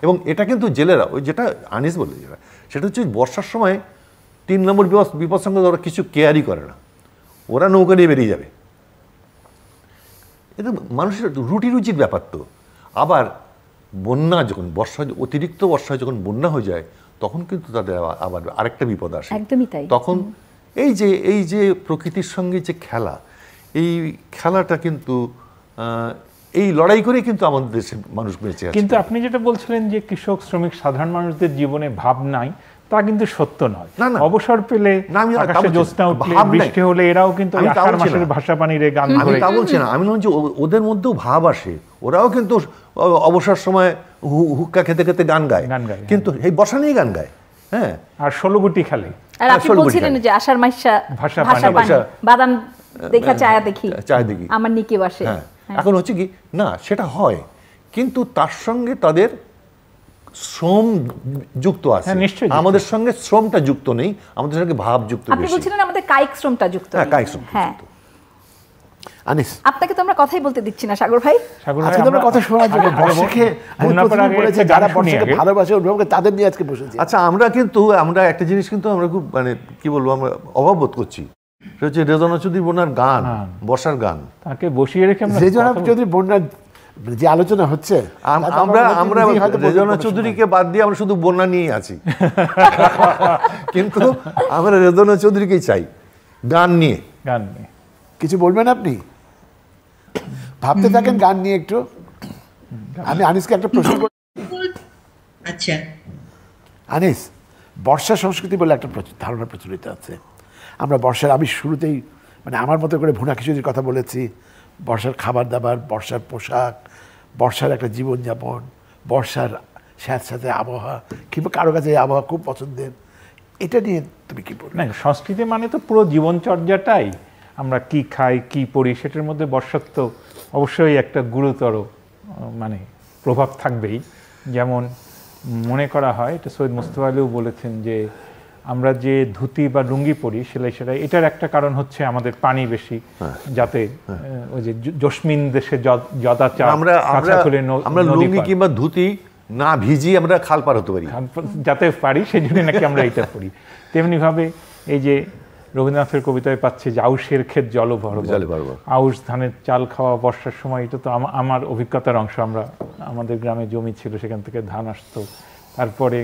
এবং এটা কিন্তু জেলেরা, ওই যেটা আনিস বলে সেটা হচ্ছে বর্ষার সময় 3 নম্বর বিপদ সংকেত ওরা কিছু কেয়ারই করে না, ওরা নৌকা নিয়ে বেরিয়ে যাবে। এটা মানুষের রুচির ব্যাপার। তো আবার বন্যা যখন অতিরিক্ত বর্ষায় যখন বন্যা হয়ে যায় তখন কিন্তু তাদের আবার আরেকটা বিপদ আসে। একদমই তাই। তখন এই যে প্রকৃতির সঙ্গে যে খেলা, এই খেলাটা কিন্তু এই লড়াই করে কিন্তু আমাদের দেশের মানুষ বেঁচে আছে। কিন্তু আপনি যেটা বলছিলেন যে কৃষক শ্রমিক সাধারণ মানুষদের জীবনে ভাব নাই, তা কিন্তু সত্য নয়। অবসর পেলে আকাশে জ্যোৎস্না উঠলে বৃষ্টি হলে এরাও কিন্তু আষাঢ় মাসের ভাষা পানিরে গান ধরে। আমি তা বলছি না, আমি বলছি যে ওদের মধ্যেও ভাব আসে, ওরাও কিন্তু অবসর সময় হুক্কা খেতে খেতে গান গায়, কিন্তু এই বর্ষা নিয়ে গান গায়। হ্যাঁ, আর 16 গুটি খেলে। আর আপনি বলছিলেন যে আষাঢ় মাসা ভাষা পানি, বাদাম দেখা চায়া দেখি আমার নিকে বসে। এখন হচ্ছে কি না, সেটা হয় কিন্তু তার সঙ্গে তাদের শ্রম যুক্ত আছে। আমাদের সঙ্গে শ্রমটা যুক্ত নেই, আমাদের সঙ্গে ভাব যুক্ত। আপনি বলছিলেন আমাদের কায়িক শ্রমটা যুক্ত। হ্যাঁ, কায়িক শ্রম। হ্যাঁ, আনিস, আপনাকে তো আমরা কথাই বলতে দিচ্ছি না সাগর ভাই। আজকে তোমরা কথা শোনার জন্য বর্ষাকে বলেছে, যারা বর্ষাকে ভালোবাসে অনুভব করে তাদের নিয়ে আজকে বসেছি। আচ্ছা, আমরা একটা জিনিস কিন্তু আমরা খুব মানে কি বলবো, আমরা অভাব বোধ করছি, সেটা হচ্ছে রেজনা চৌধুরী বোনার গান, বর্ষার গান। তাকে বসিয়ে রেখে রেজনা চৌধুরী বোনার যে আলোচনা হচ্ছে, আমরা রেজনা চৌধুরীকে বাদ দিয়ে আমরা শুধু বন্যা নিয়েই আছি। কিন্তু আমরা রেজনা চৌধুরীকেই চাই গান নিয়ে। কিছু বলবেন আপনি? ভাবতে থাকেন গান নিয়ে একটু। আমি আনিসকে একটা প্রশ্ন করি। আচ্ছা আনিস, বর্ষা সংস্কৃতি বলে একটা ধারণা প্রচলিত আছে। আমরা বর্ষার, আমি শুরুতেই মানে আমার মতো করে ভুনা খিচুড়ির কথা বলেছি, বর্ষার খাবার দাবার, বর্ষার পোশাক, বর্ষার একটা জীবনযাপন, বর্ষার স্যাঁতস্যাঁতে আবহাওয়া, কিংবা কারো কাছে এই আবহাওয়া খুব পছন্দের, এটা নিয়ে তুমি কি বলবে? না, সংস্কৃতি মানে তো পুরো জীবনচর্যাটাই, আমরা কি খাই কি পড়ি সেটার মধ্যে বর্ষার তো অবশ্যই একটা গুরুতর মানে প্রভাব থাকবেই। যেমন মনে করা হয়, এটা সৈয়দ মুস্তফা আলীও বলেছেন যে আমরা যে ধুতি বা লুঙ্গি পরি সেলাই এটার একটা কারণ হচ্ছে আমাদের পানি বেশি, যাতে ওই যে জসমিন দেশে যদাচার, আমরা লুঙ্গি কিংবা ধুতি না ভিজি আমরা খাল পার হতে পারি, যাতে পারি সেই জন্য নাকি আমরা এটা পড়ি। তেমনিভাবে এই যে রবীন্দ্রনাথের কবিতায় পাচ্ছে যে আউশের ক্ষেত জল ভরব, আউশ ধানের চাল খাওয়া বর্ষার সময়, এটা তো আমার অভিজ্ঞতার অংশ। আমাদের গ্রামে জমি ছিল, সেখান থেকে ধান আসতো। তারপরে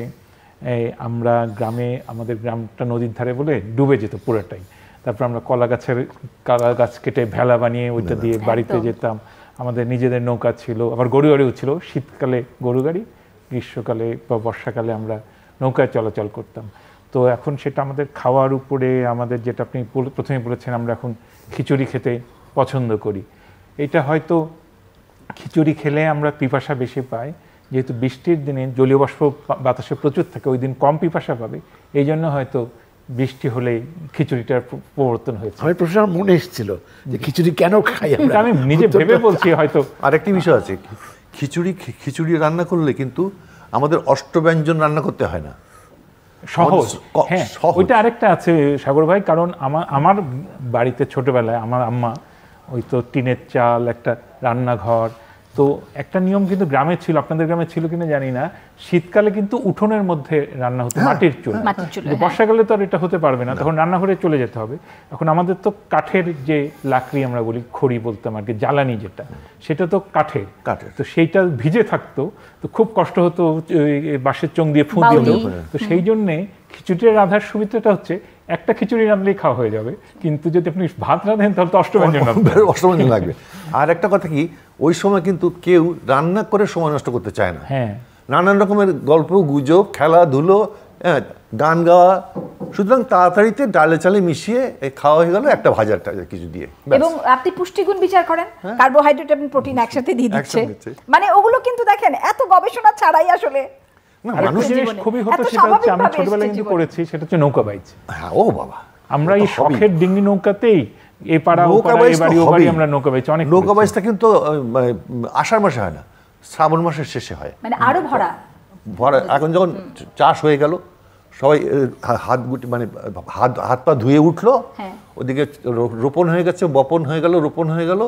আমরা গ্রামে, আমাদের গ্রামটা নদীর ধারে বলে ডুবে যেত পুরোটাই। তারপর আমরা কলা গাছ কেটে ভেলা বানিয়ে ওইটা দিয়ে বাড়িতে যেতাম। আমাদের নিজেদের নৌকা ছিল, আবার গরু গাড়িও ছিল। শীতকালে গরু গাড়ি, গ্রীষ্মকালে বা বর্ষাকালে আমরা নৌকায় চলাচল করতাম। তো এখন সেটা আমাদের খাওয়ার উপরে, আমাদের যেটা আপনি প্রথমে বলেছেন, আমরা এখন খিচুড়ি খেতে পছন্দ করি। এটা হয়তো খিচুড়ি খেলে আমরা পিপাসা বেশি পাই, যেহেতু বৃষ্টির দিনে জলীয় বাষ্প বাতাসে প্রচুর থাকে, ওই দিন কম পিপাসা পাবে, এই জন্য হয়তো বৃষ্টি হলে খিচুড়িটার প্রবর্তন হয়েছে। আমার প্রশ্ন মনে এসেছিল যে খিচুড়ি কেন খাই আমরা, আমি নিজে ভেবে বলছি। হয়তো আরেকটি বিষয় আছে, খিচুড়ি রান্না করলে কিন্তু আমাদের অষ্টব্যঞ্জন রান্না করতে হয় না, সহজ। হ্যাঁ, ওইটা আরেকটা আছে সাগর ভাই, কারণ আমার বাড়িতে ছোটবেলায় আমার আম্মা ওই তো টিনের চাল, একটা রান্নাঘর, তো একটা নিয়ম কিন্তু গ্রামে ছিল, আপনাদের গ্রামে ছিল কিনা জানি না, শীতকালে কিন্তু উঠোনের মধ্যে রান্না হতো, মাটির চুল। বর্ষাকালে তো আর এটা হতে পারবে না, তখন রান্নাঘরে চলে যেতে হবে। এখন আমাদের তো কাঠের যে লাকড়ি আমরা বলি, খড়ি বলতাম আর কি, জ্বালানি যেটা, সেটা তো কাঠের, তো সেইটা ভিজে থাকতো, তো খুব কষ্ট হতো, বাঁশের চোঙ দিয়ে ফুঁ দিত। তো সেই জন্যে খিচুড়ি রাঁধার সুবিধাটা হচ্ছে একটা খিচুড়ি রাঁধলেই খাওয়া হয়ে যাবে, কিন্তু যদি আপনি ভাত রাঁধেন তাহলে তো অষ্টব্যঞ্জন লাগবে। আর একটা কথা কি, ওই সময় কিন্তু কেউ রান্না করে সময় নষ্ট করতে চায় না। হ্যাঁ, নানান রকমের গল্প গুজব, খেলাধুলো, হ্যাঁ, গান গাওয়া, সুতরাং তাড়াতাড়িতে ডালে চালে মিশিয়ে খাওয়া হয়ে গেল একটা ভাজার কিছু দিয়ে, ব্যাস। এবং আপনি পুষ্টিগুণ বিচার করেন, কার্বোহাইড্রেট এবং প্রোটিন একসাথে দিয়ে দিচ্ছে, মানে ওগুলো কিন্তু দেখেন এত গবেষণা ছাড়াই আসলে। আরেকটা জিনিস খুবই হতো, সেটা হচ্ছে আমি ছোটবেলায় কিন্তু করেছি, সেটা হচ্ছে নৌকা বাইচ। হ্যাঁ, ও বাবা, আমরা এই শখের ডিঙ্গি নৌকাতেই এই পাড়া ও পাড়া এই বাড়ি ও বাড়ি আমরা নৌকা বাইচ অনেক। নৌকা বাইচটা কিন্তু আষাঢ় মাসে হয় না, শ্রাবণ মাসের শেষে হয়, মানে আরো ভরা। এখন যখন চাষ হয়ে গেল, সবাই হাত গুটি মানে হাত পা ধুয়ে উঠলো, ওদিকে রোপণ হয়ে গেছে, বপন হয়ে গেল, রোপণ হয়ে গেল,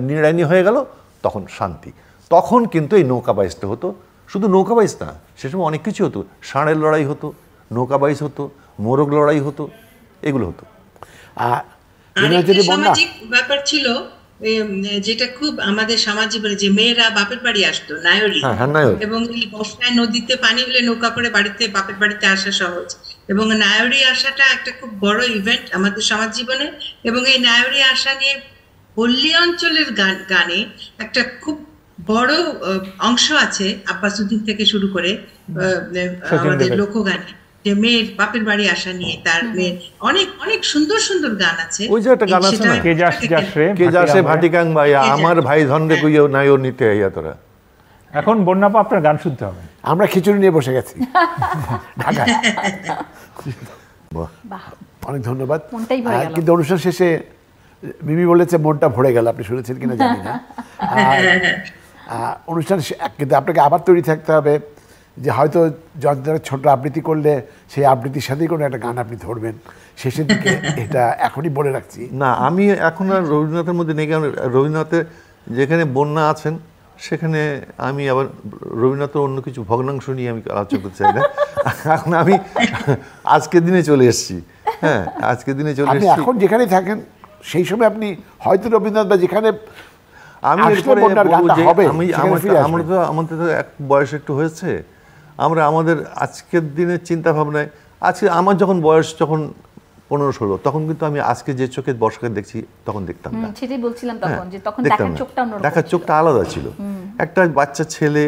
নিড়ানি হয়ে গেল, তখন শান্তি। তখন কিন্তু এই নৌকা বাইচটা হতো। শুধু নৌকা বাইচ না, সে সময় অনেক কিছু হতো, ষাঁড়ের লড়াই হতো, নৌকা বাইচ হতো, মোরগ লড়াই হতো, এগুলো হতো। সামাজিক ব্যাপার ছিল যেটা খুব আমাদের সমাজ জীবনে, যে মেয়েরা বাপের বাড়ি আসতো নায়রি, এবং এই বর্ষায় নদীতে পানি হলে নৌকা করে বাড়িতে বাপের বাড়িতে আসা সহজ, এবং নায়রি আসাটা একটা খুব বড় ইভেন্ট আমাদের সমাজ জীবনে। এবং এই নায়রি আসা নিয়ে পল্লী অঞ্চলের গানে একটা খুব বড় অংশ আছে, আব্বাসুদ্দিন থেকে শুরু করে আমাদের লোকগানে, যে মেয়ের বাপের বাড়ি আসা নিয়ে তার মেয়ের অনেক অনেক সুন্দর সুন্দর গান আছে। ওই যে একটা গান আছে না, কে যাসে ভাটিকাং ভাইয়া, আমার ভাই ধনরে কইও নাইও নিতে আইয়া তোরা। এখন বন্যাপা আপনার গান শুনতে হবে। আমরা খিচুড়ি নিয়ে বসে গেছি ঢাকায়। অনেক ধন্যবাদ। কিন্তু অনুষ্ঠান শেষে মিমি বলেছে মনটা ভরে গেল, আপনি শুনেছেন কিনা জানি না। অনুষ্ঠান কিন্তু আপনাকে আবার তৈরি থাকতে হবে, যে হয়তো যন্ত্রের ছোট আবৃত্তি করলে সেই আবৃত্তির সাথেই কোনো একটা গান আপনি ধরবেন শেষের দিকে, এটা এখনই বলে রাখছি। না, আমি এখন আর রবীন্দ্রনাথের মধ্যে নেই, কারণ রবীন্দ্রনাথের যেখানে বন্যা আছেন সেখানে আমি আবার রবীন্দ্রনাথের অন্য কিছু ভগ্নাংশ নিয়ে আমি আলোচনা করতে চাই না। এখন আমি আজকের দিনে চলে এসেছি। হ্যাঁ, আজকের দিনে চলে এসেছি। এখন যেখানে থাকেন সেই সময় আপনি হয়তো রবীন্দ্রনাথ বা যেখানে আমি আমাদের তো এক বয়স একটু হয়েছে, আমরা আমাদের আজকের দিনের চিন্তা ভাবনায়, আজকে আমার যখন বয়স যখন 15-16, তখন কিন্তু আমি আজকে যে চোখে বর্ষাকে দেখছি তখন দেখতাম না। সেটাই বলছিলাম তখন, যে তখন দেখার চোখটা আলাদা ছিল। একটা বাচ্চা ছেলে,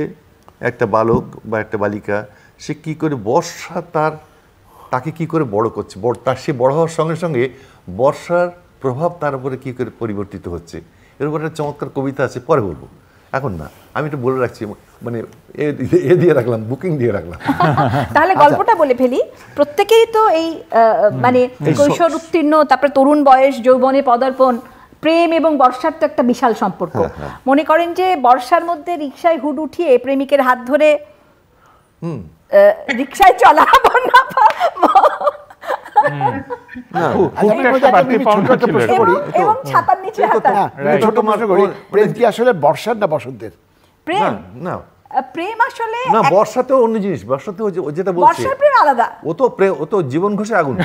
একটা বালক বা একটা বালিকা, সে কি করে বর্ষা তাকে কি করে বড় করছে, তার সে বড় হওয়ার সঙ্গে সঙ্গে বর্ষার প্রভাব তার উপরে কি করে পরিবর্তিত হচ্ছে, এর উপর একটা চমৎকার কবিতা আছে, পরে বলবো, এখন না। আমি একটু বলে রাখছি, মানে এ দিয়ে রাখলাম, বুকিং দিয়ে রাখলাম। তাহলে গল্পটা বলে ফেলি। প্রত্যেকেই তো এই মানে কৈশোর উত্তীর্ণ, তারপরে তরুণ বয়স, যৌবনে পদার্পণ, প্রেম এবং বর্ষার তো একটা বিশাল সম্পর্ক। মনে করেন যে বর্ষার মধ্যে রিকশায় হুড উঠিয়ে প্রেমিকের হাত ধরে রিকশায় চলা, এবং ছাতার নিচে হাঁটা। ছোট মাত্র করি, প্রেম কি আসলে বর্ষার না বসন্তের? প্রেম না, প্রেম আসলে না, বর্ষাতেও অন্য জিনিস। বর্ষাতেও যেটা বলছে, বর্ষার প্রেম আলাদা। ও তো জীবন ঘষে আগুন।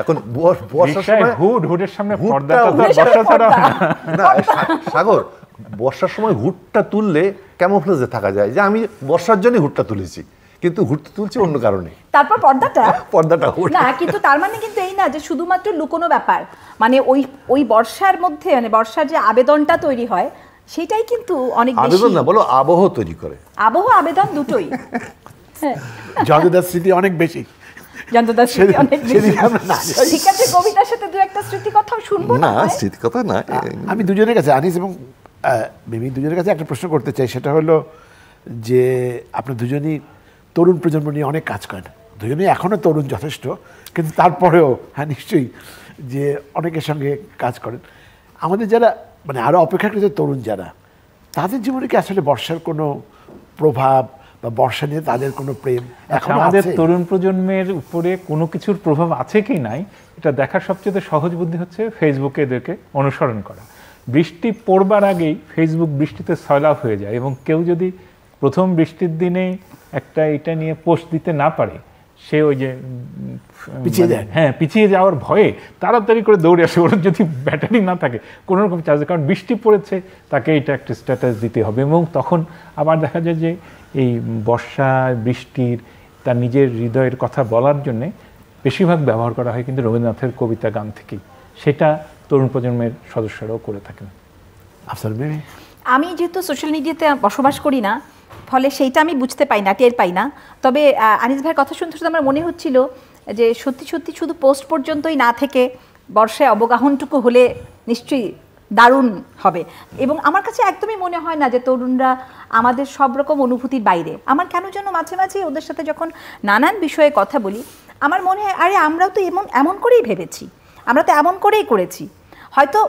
এখন বর্ষার সময় হুডের সামনে পর্দাটা বর্ষা ছাড়া না, সাগর, বর্ষার সময় হুডটা তুললে ক্যামোফ্লেজে থাকা যায়, যে আমি বর্ষার জন্য হুডটা তুলেছি, কিন্তু হুডটা তুলছি অন্য কারণে। তারপর পর্দাটা না, কিন্তু তার মানে কিন্তু এই না যে শুধুমাত্র লুকোনো ব্যাপার, মানে ওই বর্ষার মধ্যে, মানে বর্ষার যে আবেদনটা তৈরি হয় সেটাই কিন্তু অনেক বেশি। আবেদন না, বলো আবহ তৈরি করে। আবহ আবেদন দুটোই। জয়দাস স্মৃতি অনেক বেশি, জয়দাস স্মৃতি অনেক বেশি। ঠিক আছে, কবিতার সাথে দু একটা স্মৃতি কথা শুনবো না? স্মৃতি কথা না। আমি দুজনের কাছে, আনিস এবং মিমি, দুজনের কাছে একটা প্রশ্ন করতে চাই। সেটা হলো যে আপনার দুজনই তরুণ প্রজন্ম নিয়ে অনেক কাজ করেন, দুজনেই এখনও তরুণ যথেষ্ট, কিন্তু তারপরেও হ্যাঁ নিশ্চয়ই যে অনেকের সঙ্গে কাজ করেন। আমাদের যারা মানে আরও অপেক্ষাকৃত তরুণ যারা, তাদের জীবনে কি আসলে বর্ষার কোনো প্রভাব বা বর্ষা নিয়ে তাদের কোনো প্রেম এখন আমাদের তরুণ প্রজন্মের উপরে কোনো কিছুর প্রভাব আছে কি নাই, এটা দেখার সবচেয়ে সহজ বুদ্ধি হচ্ছে ফেসবুকে এদেরকে অনুসরণ করা। বৃষ্টি পড়বার আগেই ফেসবুক বৃষ্টিতে সয়লাভ হয়ে যায়, এবং কেউ যদি প্রথম বৃষ্টির দিনে একটা এটা নিয়ে পোস্ট দিতে না পারে, সে ওই যে পিছিয়ে যাওয়ার ভয়ে তাড়াতাড়ি করে দৌড়ে আসে, ওর যদি ব্যাটারি না থাকে কোনো রকম চার্জ, কারণ বৃষ্টি পড়েছে তাকে এটা একটা স্ট্যাটাস দিতে হবে। এবং তখন আবার দেখা যায় যে এই বর্ষা বৃষ্টির তার নিজের হৃদয়ের কথা বলার জন্যে বেশিরভাগ ব্যবহার করা হয় কিন্তু রবীন্দ্রনাথের কবিতা গান থেকেই, সেটা তরুণ প্রজন্মের সদস্যরাও করে থাকেন। আমি যেহেতু সোশ্যাল মিডিয়াতে বসবাস করি না, ফলে সেইটা আমি বুঝতে পাই না, টের পাই না। তবে আনিস ভাইয়ের কথা শুনতে শুনতে আমার মনে হচ্ছিল যে সত্যি সত্যি শুধু পোস্ট পর্যন্তই না থেকে বর্ষায় অবগাহনটুকু হলে নিশ্চয়ই দারুণ হবে। এবং আমার কাছে একদমই মনে হয় না যে তরুণরা আমাদের সব রকম অনুভূতির বাইরে। আমার কেন যেন মাঝে মাঝে ওদের সাথে যখন নানান বিষয়ে কথা বলি আমার মনে হয় আরে আমরাও তো এমন করেই ভেবেছি, আমরা তো এমন করেই করেছি। হয়তো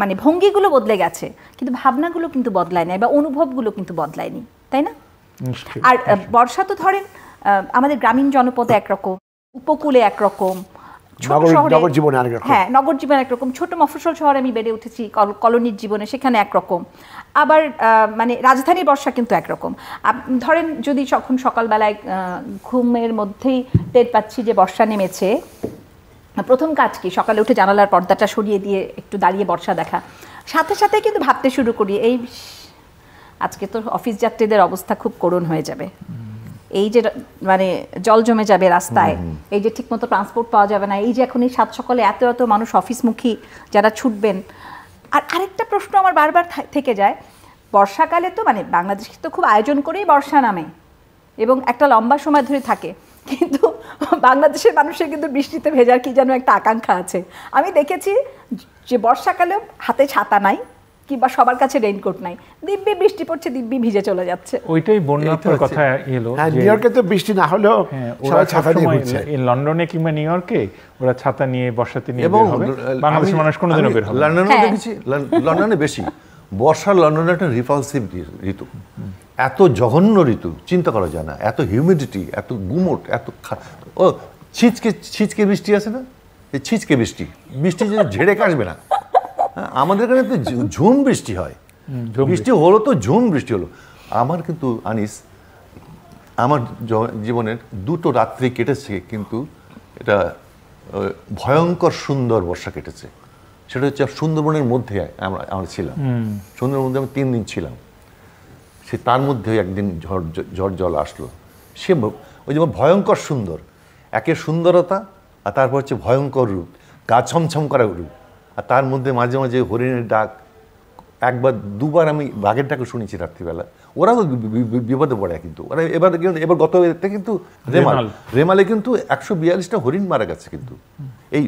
মানে ভঙ্গিগুলো বদলে গেছে কিন্তু ভাবনাগুলো কিন্তু বদলায় নাই বা অনুভবগুলো কিন্তু বদলায়নি, তাই না? আর বর্ষা তো ধরেন আমাদের গ্রামীণ জনপদে একরকম, উপকূলে একরকম, নগর জীবনে আরেক রকম। হ্যাঁ, নগর জীবনে একরকম, ছোট মফস্বল শহরে আমি বেড়ে উঠেছি, কলোনির জীবনে, সেখানে একরকম। আবার মানে রাজধানীর বর্ষা কিন্তু একরকম। ধরেন যদি যখন সকালবেলায় ঘুমের মধ্যেই টের পাচ্ছি যে বর্ষা নেমেছে, প্রথম কাজ কি? সকালে উঠে জানালার পর্দাটা সরিয়ে দিয়ে একটু দাঁড়িয়ে বর্ষা দেখা। সাথে সাথে কিন্তু ভাবতে শুরু করি এই আজকে তো অফিস যাত্রীদের অবস্থা খুব করুণ হয়ে যাবে, এই যে মানে জল জমে যাবে রাস্তায়, এই যে ঠিকমতো ট্রান্সপোর্ট পাওয়া যাবে না, এই যে এখন এই সাত সকালে এত এত মানুষ অফিসমুখী যারা ছুটবেন। আর আরেকটা প্রশ্ন আমার বারবার থেকে যায়, বর্ষাকালে তো মানে বাংলাদেশ তো খুব আয়োজন করেই বর্ষা নামে এবং একটা লম্বা সময় ধরে থাকে, কিন্তু বাংলাদেশের মানুষের কিন্তু বৃষ্টিতে ভেজার কি যেন একটা আকাঙ্ক্ষা আছে। আমি দেখেছি যে বর্ষাকালেও হাতে ছাতা নাই কিংবা সবার কাছে রেইনকোট নাই, দিব্যি বৃষ্টি পড়ছে, দিব্যি ভিজে চলে যাচ্ছে। ওইটাই বন্যার কথা এলো। নিউ ইয়র্কে তো বৃষ্টি না হলেও সবাই ছাতা নিয়ে ঘুরছে। লন্ডনে কিংবা নিউ ইয়র্কে ওরা ছাতা নিয়ে বর্ষাতে নিয়ে বের হবে, বাংলাদেশের মানুষ কোনোদিনও বের হবে। লন্ডনে দেখেছি, লন্ডনে বেশি বর্ষা, লন্ডনে একটা রিপালসিভ ঋতু, এত জঘন্য ঋতু চিন্তা করা যায় না, এত হিউমিডিটি, এত গুমোট, এত ও ছিচকে বৃষ্টি আছে না, এই ছিচকে বৃষ্টি যে ঝেড়ে কাশবে না। আমাদের এখানে তো ঝুম বৃষ্টি হয়, বৃষ্টি হলো তো ঝুম বৃষ্টি হলো। আমার কিন্তু আনিস, আমার জীবনের দুটো রাত্রি কেটেছে কিন্তু এটা ভয়ঙ্কর সুন্দর বর্ষা কেটেছে। সেটা হচ্ছে সুন্দরবনের মধ্যে আমরা ছিলাম, সুন্দরবনের মধ্যে আমি 3 দিন ছিলাম। সে তার মধ্যে একদিন ঝড় জল আসলো, সে ওই যেমন ভয়ঙ্কর সুন্দর, একের সুন্দরতা আর তারপর হচ্ছে ভয়ঙ্কর রূপ, গা ছমছম করা রূপ। আর তার মধ্যে মাঝে মাঝে হরিণের ডাক, একবার দুবার আমি বাঘের ডাকও শুনেছি রাত্রিবেলা। ওরাও বিপদে পড়ে কিন্তু ওরা এবার গত কিন্তু রেমালে কিন্তু 142টা হরিণ মারা গেছে কিন্তু এই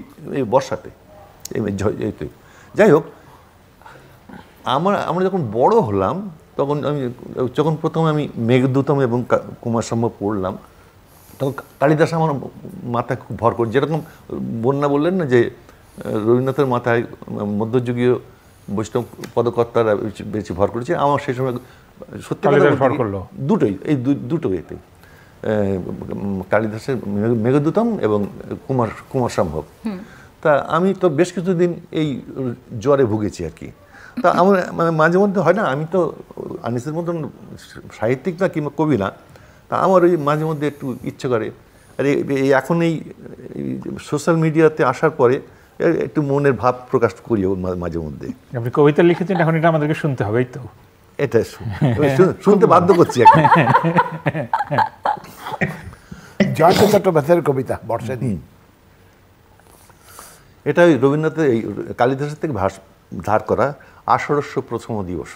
বর্ষাতে। যাই হোক, আমরা যখন বড় হলাম তখন প্রথমে আমি মেঘদূতম এবং কুমার সম্ভব পড়লাম, তখন কালিদাস আমার মাথায় খুব ভর করে, যেরকম বন্যা বললেন না যে রবীন্দ্রনাথের মাথায় মধ্যযুগীয় বৈষ্ণব পদকর্তারা বেশি ভর করেছে, আমার সেই সময় সত্যি দুটোই, এই দুটো এতে কালিদাসের মেঘদূতম এবং কুমার সম্ভব। তা আমি তো বেশ কিছুদিন এই জ্বরে ভুগেছি আর কি। তা আমার মানে মাঝে মধ্যে হয় না, আমি তো আনিসের মতন সাহিত্যিক না কিংবা কবি না, তা আমার ওই মাঝে মধ্যে একটু ইচ্ছে করে, আরে এখন এই সোশ্যাল মিডিয়াতে আসার পরে একটু মনের ভাব প্রকাশ করি মাঝে মধ্যে। আপনি কবিতা লিখেছেন, এখন এটা আমাদেরকে শুনতে হবেই তো, এটা শুনতে বাধ্য করছি এখন। জয়ন্ত চট্টোপাধ্যায়ের কবিতা বর্ষা দিন, এটা রবীন্দ্রনাথের এই কালিদাসের থেকে ধার করা। আষাঢ়স্য প্রথম দিবস,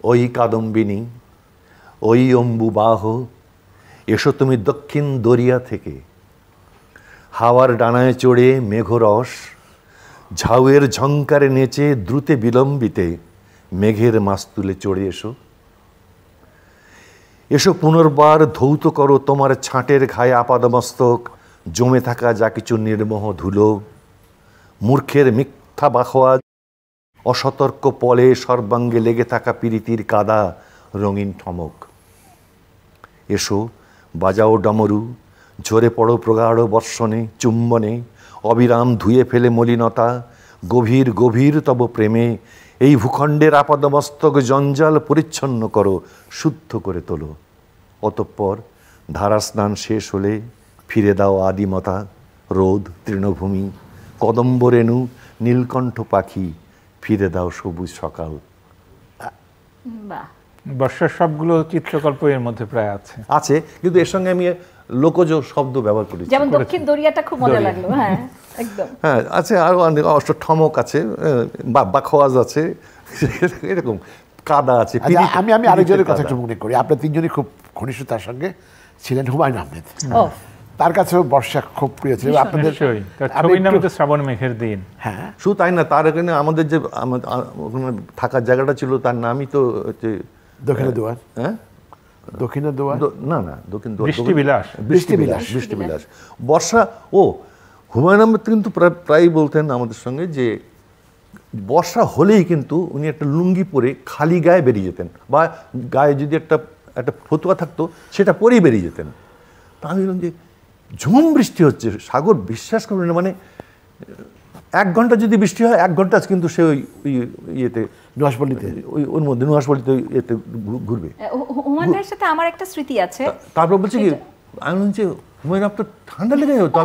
ওই কাদম্বিনী ওই অম্বুবাহ, এসো তুমি দক্ষিণ দরিয়া থেকে, হাওয়ার ডানায় চড়ে মেঘরস, ঝাউয়ের ঝংকারে নেচে দ্রুতে বিলম্বিতে মেঘের মাস্তুলে চড়ে এসো। এসো পুনর্বার ধৌত করো তোমার ছাঁটের ঘায়ে আপাদমস্তক জমে থাকা যা কিছু নির্মোহ ধুলো, মূর্খের মিথ্যা বাখোয়াজ, অসতর্ক পলে সর্বাঙ্গে লেগে থাকা পীড়িতির কাদা রঙিন ঠমক। এসো বাজাও ডমরু, ঝরে পড়ো প্রগাঢ় বর্ষণে চুম্বনে, অবিরাম ধুয়ে ফেলে মলিনতা, গভীর গভীর তব প্রেমে এই ভূখণ্ডের আপাদমস্তক জঞ্জাল পরিচ্ছন্ন করো, শুদ্ধ করে তোলো। অতঃপর ধারা স্নান শেষ হলে ফিরে দাও আদিমতা, রোদ তৃণভূমি, কদম্ব রেণু, নীলকণ্ঠ পাখি, ফিরে দাও সবুজ সকাল। বর্ষার সবগুলো চিত্রকল্প এর মধ্যে প্রায় আছে, কিন্তু এর সঙ্গে আমি লোকজ শব্দ ব্যবহার করেছি, যেমন দক্ষিণ দরিয়াটা খুব মজা লাগলো। হ্যাঁ একদম, হ্যাঁ আছে, আরো অনেক ঠমক আছে, বাখোয়াজ আছে, এরকম কাদা আছে, আচ্ছা, আমি আরেকজনের কথা কাদা। একটু মনে করি, আপনার তিনজনই খুব ঘনিষ্ঠতার সঙ্গে ছিলেন হুমায়ুন আহমেদ। ও তার কাছেও বর্ষা খুব প্রিয় ছিল। আপনাদের নিশ্চয়ই, তার আমি ছবির নাম একটু- তো শ্রাবণ মেঘের দিন। হ্যাঁ, শুধু তাই না, তার এখানে আমাদের যে ওখানে থাকার জায়গাটা ছিল তার নামই তো হচ্ছে দক্ষিণে দুয়ার, হ্যাঁ দক্ষিণে দুয়ার, না না দক্ষিণ বৃষ্টিবিলাস। বৃষ্টিবিলাস, বৃষ্টিবিলাস। বর্ষা ও হুমায়ুন আহমেদ কিন্তু প্রায়ই বলতেন আমাদের সঙ্গে যে বর্ষা হলেই কিন্তু উনি একটা লুঙ্গি পরে খালি গায়ে বেরিয়ে যেতেন, বা গায়ে যদি একটা ফতুয়া থাকতো সেটা পরেই বেরিয়ে যেতেন। তা আমি বললাম যে ঝুম বৃষ্টি হচ্ছে, সাগর বিশ্বাস করবেন না, মানে 1 ঘন্টা যদি বৃষ্টি হয় 1 ঘন্টা কিন্তু সে ওই ইয়েতে নুহাশপল্লীতে। ওর মধ্যে নুহাশপল্লীতে ইয়েতে ঘুরবে। হুমায়ুন ভাইয়ের সাথে আমার একটা স্মৃতি আছে। তারপর বলছে কি, আমি বলছি হুমায়ুন আপনার ঠান্ডা লেগে হতো,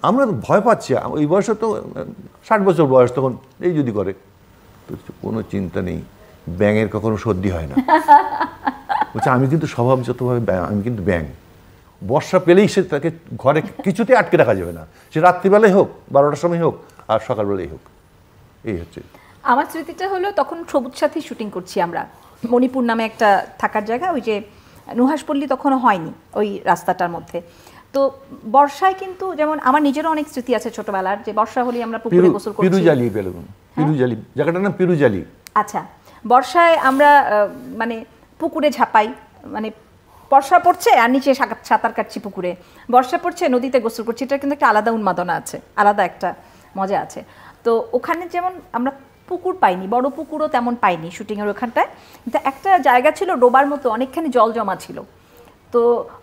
আমরা তো ভয় পাচ্ছি, ওই বয়সে তো 60 বছর বয়স, তখন এই যদি করে তো কোনো চিন্তা নেই, ব্যাঙের কখনো সর্দি হয় না। বলছে আমি কিন্তু স্বভাবজাতভাবে আমি কিন্তু ব্যাঙ, বর্ষা পেলেই সে তাকে ঘরে কিছুতে আটকে রাখা যাবে না, সে রাত্রিবেলায় হোক, 12টার সময় হোক, আর সকালবেলায় হোক। এই হচ্ছে আমার স্মৃতিটা হলো, তখন সবুজ সাথী শুটিং করছি আমরা, মণিপুর নামে একটা থাকার জায়গা, ওই যে নুহাশপল্লী তখনও হয়নি ওই রাস্তাটার মধ্যে। তো বর্ষায় কিন্তু, যেমন আমার নিজেরও অনেক স্মৃতি আছে ছোটবেলার, যে বর্ষা হলেই আমরা পুকুরে গোসল করছি। পিরুজালি বেলগুন, পিরুজালি জায়গাটার নাম পিরুজালি। আচ্ছা, বর্ষায় আমরা মানে পুকুরে ঝাঁপাই, মানে বর্ষা পড়ছে আর নিচে সাঁতার কাটছি পুকুরে, বর্ষা পড়ছে নদীতে গোসল করছি, এটা কিন্তু একটা আলাদা উন্মাদনা আছে, আলাদা একটা মজা আছে। তো ওখানে যেমন আমরা পুকুর পাইনি, বড় পুকুরও তেমন পাইনি শুটিংয়ের ওখানটায়, কিন্তু একটা জায়গা ছিল ডোবার মতো, অনেকখানি জল জমা ছিল। তো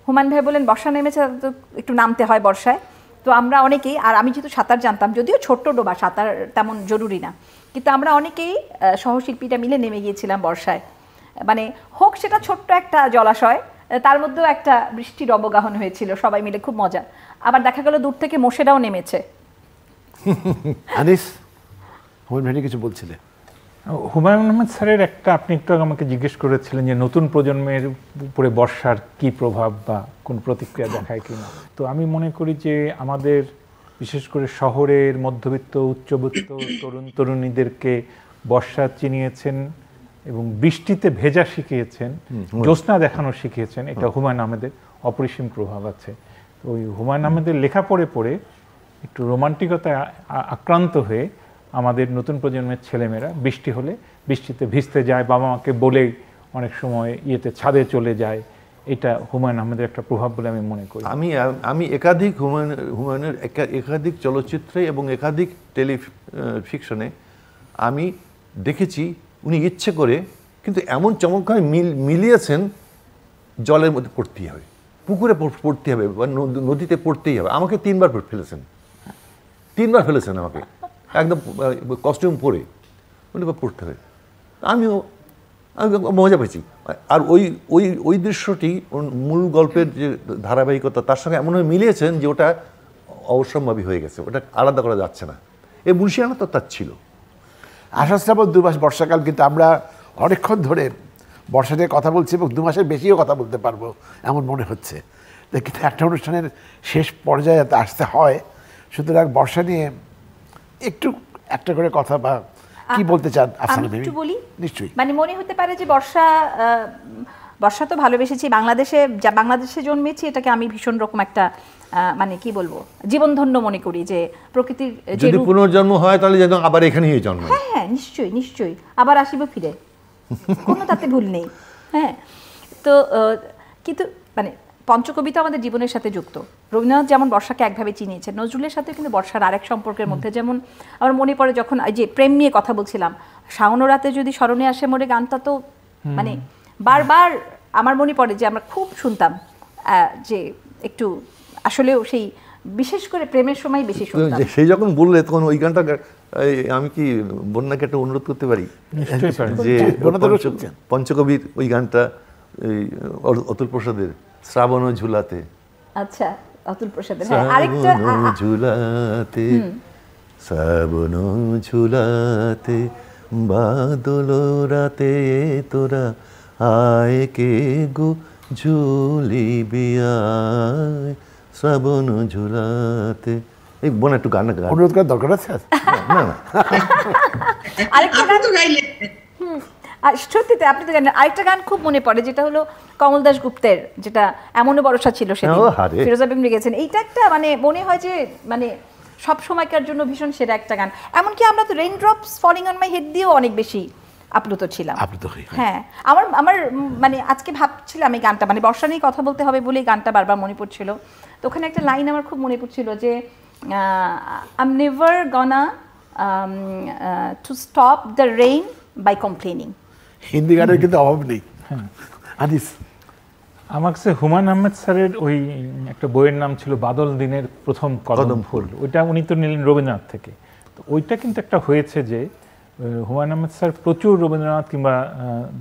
হুমায়ুন ভাই বলেন বর্ষা নেমেছে, তো একটু নামতে হয় বর্ষায়। তো আমরা অনেকেই, আর আমি যেহেতু সাঁতার জানতাম, যদিও ছোট্ট ডোবা, সাঁতার তেমন জরুরি না, কিন্তু আমরা অনেকেই সহশিল্পীটা মিলে নেমে গিয়েছিলাম বর্ষায়। মানে হোক সেটা ছোট্ট একটা জলাশয়, তার মধ্যেও একটা বৃষ্টির অবগাহন হয়েছিল, সবাই মিলে খুব মজা। আবার দেখা গেল দূর থেকে মোষেরাও নেমেছে। আনিস, হুমায়ুন ভাই কিছু বলছিলেন। হুমায়ুন আহমেদ স্যারের একটা, আপনি একটু আমাকে জিজ্ঞেস করেছিলেন যে নতুন প্রজন্মের উপরে বর্ষার কি প্রভাব বা কোন প্রতিক্রিয়া দেখায় কিনা। তো আমি মনে করি যে আমাদের বিশেষ করে শহরের মধ্যবিত্ত উচ্চবিত্ত তরুণ তরুণীদেরকে বর্ষা চিনিয়েছেন এবং বৃষ্টিতে ভেজা শিখিয়েছেন, জ্যোৎস্না দেখানো শিখিয়েছেন, এটা হুমায়ুন আহমেদের অপরিসীম প্রভাব আছে। তো ওই হুমায়ুন আহমেদের লেখা পড়ে পড়ে একটু রোমান্টিকতায় আক্রান্ত হয়ে আমাদের নতুন প্রজন্মের ছেলেমেয়েরা বৃষ্টি হলে বৃষ্টিতে ভিজতে যায়, বাবা মাকে বলেই অনেক সময় ইয়েতে ছাদে চলে যায়। এটা হুমায়ুন আহমেদের একটা প্রভাব বলে আমি মনে করি। আমি একাধিক হুমায়ুনের একাধিক চলচ্চিত্রে এবং একাধিক টেলিফিকশনে আমি দেখেছি উনি ইচ্ছে করে কিন্তু এমন চমৎকার মিলিয়েছেন, জলের মধ্যে পড়তেই হবে, পুকুরে পড়তে হবে, বা নদীতে পড়তেই হবে। আমাকে 3বার ফেলেছেন, 3বার ফেলেছেন আমাকে, একদম কস্টিউম পরে উনি পড়তে হবে। আমি মজা পেয়েছি। আর ওই দৃশ্যটি মূল গল্পের যে ধারাবাহিকতা তার সঙ্গে এমনভাবে মিলিয়েছেন যে ওটা অবশ্যম্ভাবী হয়ে গেছে, ওটা আলাদা করা যাচ্ছে না। এই মুন্সিয়ানা তো তার ছিল। আষাঢ় শ্রাবণ 2 মাস বর্ষাকাল, কিন্তু আমরা অনেকক্ষণ ধরে বর্ষা নিয়ে কথা বলছি এবং 2 মাসের বেশিও কথা বলতে পারবো এমন মনে হচ্ছে। কিন্তু একটা অনুষ্ঠানের শেষ পর্যায়ে আসতে হয়, সুতরাং বর্ষা নিয়ে একটু একটা করে কথা বা কি বলতে চান আফসানা আমি বেবি? একটু বলি। নিশ্চয়ই। মানে মনে হতে পারে যে বর্ষা তো ভালোবেসেছি, বাংলাদেশে জন্মেছি, এটাকে আমি ভীষণ রকম একটা মানে কি বলবো, জীবনধন্য মনে করি, যে প্রকৃতির যে যদি পুনর্জন্ম হয় তাহলে যেন আবার এখানেই জন্ম। হ্যাঁ নিশ্চয়ই নিশ্চয়ই, আবার আসিব ফিরে, কোনো তাতে ভুল নেই। হ্যাঁ, তো কিন্তু মানে পঞ্চকবিতা আমাদের জীবনের সাথে যুক্ত। রবীন্দ্রনাথ যেমন বর্ষাকে একভাবে চিনিয়েছেন, নজরুলের সাথে কিন্তু বর্ষার আরেক সম্পর্কের মধ্যে, যেমন আমার মনে পড়ে যখন এই যে প্রেম নিয়ে কথা বলছিলাম, শাওন রাতে যদি স্মরণে আসে মোরে গানটা তো মানে বারবার আমার মনে পড়ে যে আমরা খুব শুনতাম, যে একটু আসলেও সেই বিশেষ করে প্রেমের সময় বেশি শুনতাম। সেই যখন বললে তখন ওই গানটা আমি কি বন্যাকে একটা অনুরোধ করতে পারি যে পঞ্চকবির ওই গানটা অতুল প্রসাদের শ্রাবণ ঝুলাতে। আচ্ছা, অতুল প্রসাদের, হ্যাঁ আরেকটা ঝুলাতে, শ্রাবণ ঝুলাতে, বাদল রাতে তোরা আয় কে গো ঝুলিবি আয়, শ্রাবণ ঝুলাতে। এই বোন একটু গান অনুরোধ করার দরকার আছে? না না, আরেকটা গান তো গাইলে, আর সত্যিতে আপনি তো জানেন আরেকটা গান খুব মনে পড়ে, যেটা হলো কমল দাস গুপ্তের, যেটা এমনও বর্ষা ছিল সেদিন, ফিরোজা বেগম লিখেছেন। এইটা একটা মানে মনে হয় যে মানে সব সময়কার জন্য ভীষণ সেরা একটা গান। এমনকি আমরা তো rain drops falling on my head দিয়েও অনেক বেশি আপ্লুত ছিলাম। হ্যাঁ, আমার মানে আজকে ভাবছিলাম এই গানটা, মানে বর্ষা নিয়ে কথা বলতে হবে বলে গানটা বারবার মনে পড়ছিল। তো ওখানে একটা লাইন আমার খুব মনে পড়ছিল যে I am never gonna to stop the rain by complaining. Hindi গানের কিন্তু অভাব নেই। আনিস, আমার কাছে হুমায়ুন আহমেদ স্যারের ওই একটা বইয়ের নাম ছিল বাদল দিনের প্রথম কদম ফুল, ওইটা উনি তো নিলেন রবীন্দ্রনাথ থেকে। তো ওইটা কিন্তু একটা হয়েছে যে হুমায়ুন আহমেদ স্যার প্রচুর রবীন্দ্রনাথ কিংবা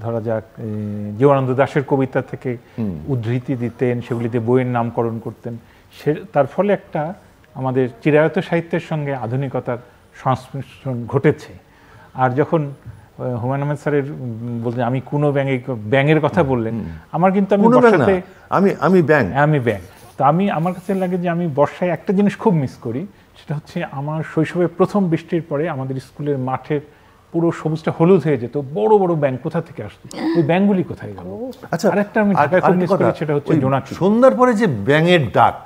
ধরা যাক জীবনানন্দ দাশের কবিতা থেকে উদ্ধৃতি দিতেন, সেগুলিতে বইয়ের নামকরণ করতেন। তার ফলে একটা আমাদের চিরায়ত সাহিত্যের সঙ্গে আধুনিকতার সংমিশ্রণ ঘটেছে। আর যখন হুমায়ুন আহমেদ স্যারের বলতেন আমি কোনো ব্যাঙের কথা বললেন, আমার কিন্তু আমি ব্যাঙ। তো আমার কাছে লাগে যে আমি বর্ষায় একটা জিনিস খুব মিস করি, সেটা হচ্ছে আমার শৈশবে প্রথম বৃষ্টির পরে আমাদের স্কুলের মাঠের পুরো সবুজটা হলুদ হয়ে যেত, বড় বড় ব্যাঙ কোথা থেকে আসতো, ওই ব্যাঙগুলি কোথায় গেল। আচ্ছা, আরেকটা আমি খুব মিস করি, সেটা হচ্ছে জোনাকি। সন্ধ্যার পরে যে ব্যাঙের ডাক,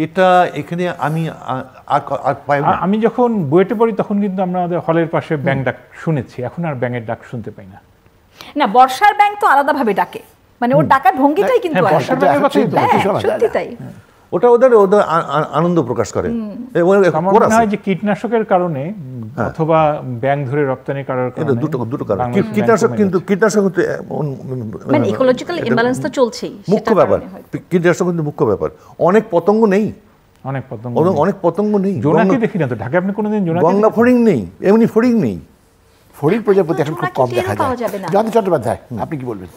এটা এখানে আমি আর পাই না। আমি যখন বুয়েটে পড়ি তখন কিন্তু আমরা আমাদের হলের পাশে ব্যাঙ ডাক শুনেছি, এখন আর ব্যাঙের ডাক শুনতে পাই না। না, বর্ষার ব্যাঙ তো আলাদাভাবে ডাকে, মানে ওর ডাকার ভঙ্গিটাই কিন্তু বর্ষার ব্যাঙের কথাই সত্যি তাই। ওটা ওদের আনন্দ প্রকাশ করে। আমার মনে হয় যে কীটনাশকের কারণে অথবা ব্যাঙ ধরে রপ্তানি করার কারণে, দুটো কারণ। কীটনাশক কিন্তু মানে ইকোলজিক্যাল ইমব্যালেন্স তো চলছেই, মুখ্য ব্যাপার। কীটনাশক কিন্তু মুখ্য ব্যাপার। অনেক পতঙ্গ নেই, অনেক পতঙ্গ নেই। জোনাকি দেখি না তো ঢাকায়, আপনি কোনোদিন জোনাকি? গঙ্গা ফড়িং নেই, এমনি ফড়িং নেই। ফড়িং প্রজাপতি এখন খুব কম দেখা যায়। জয়ন্ত চট্টোপাধ্যায়, আপনি কি বলবেন?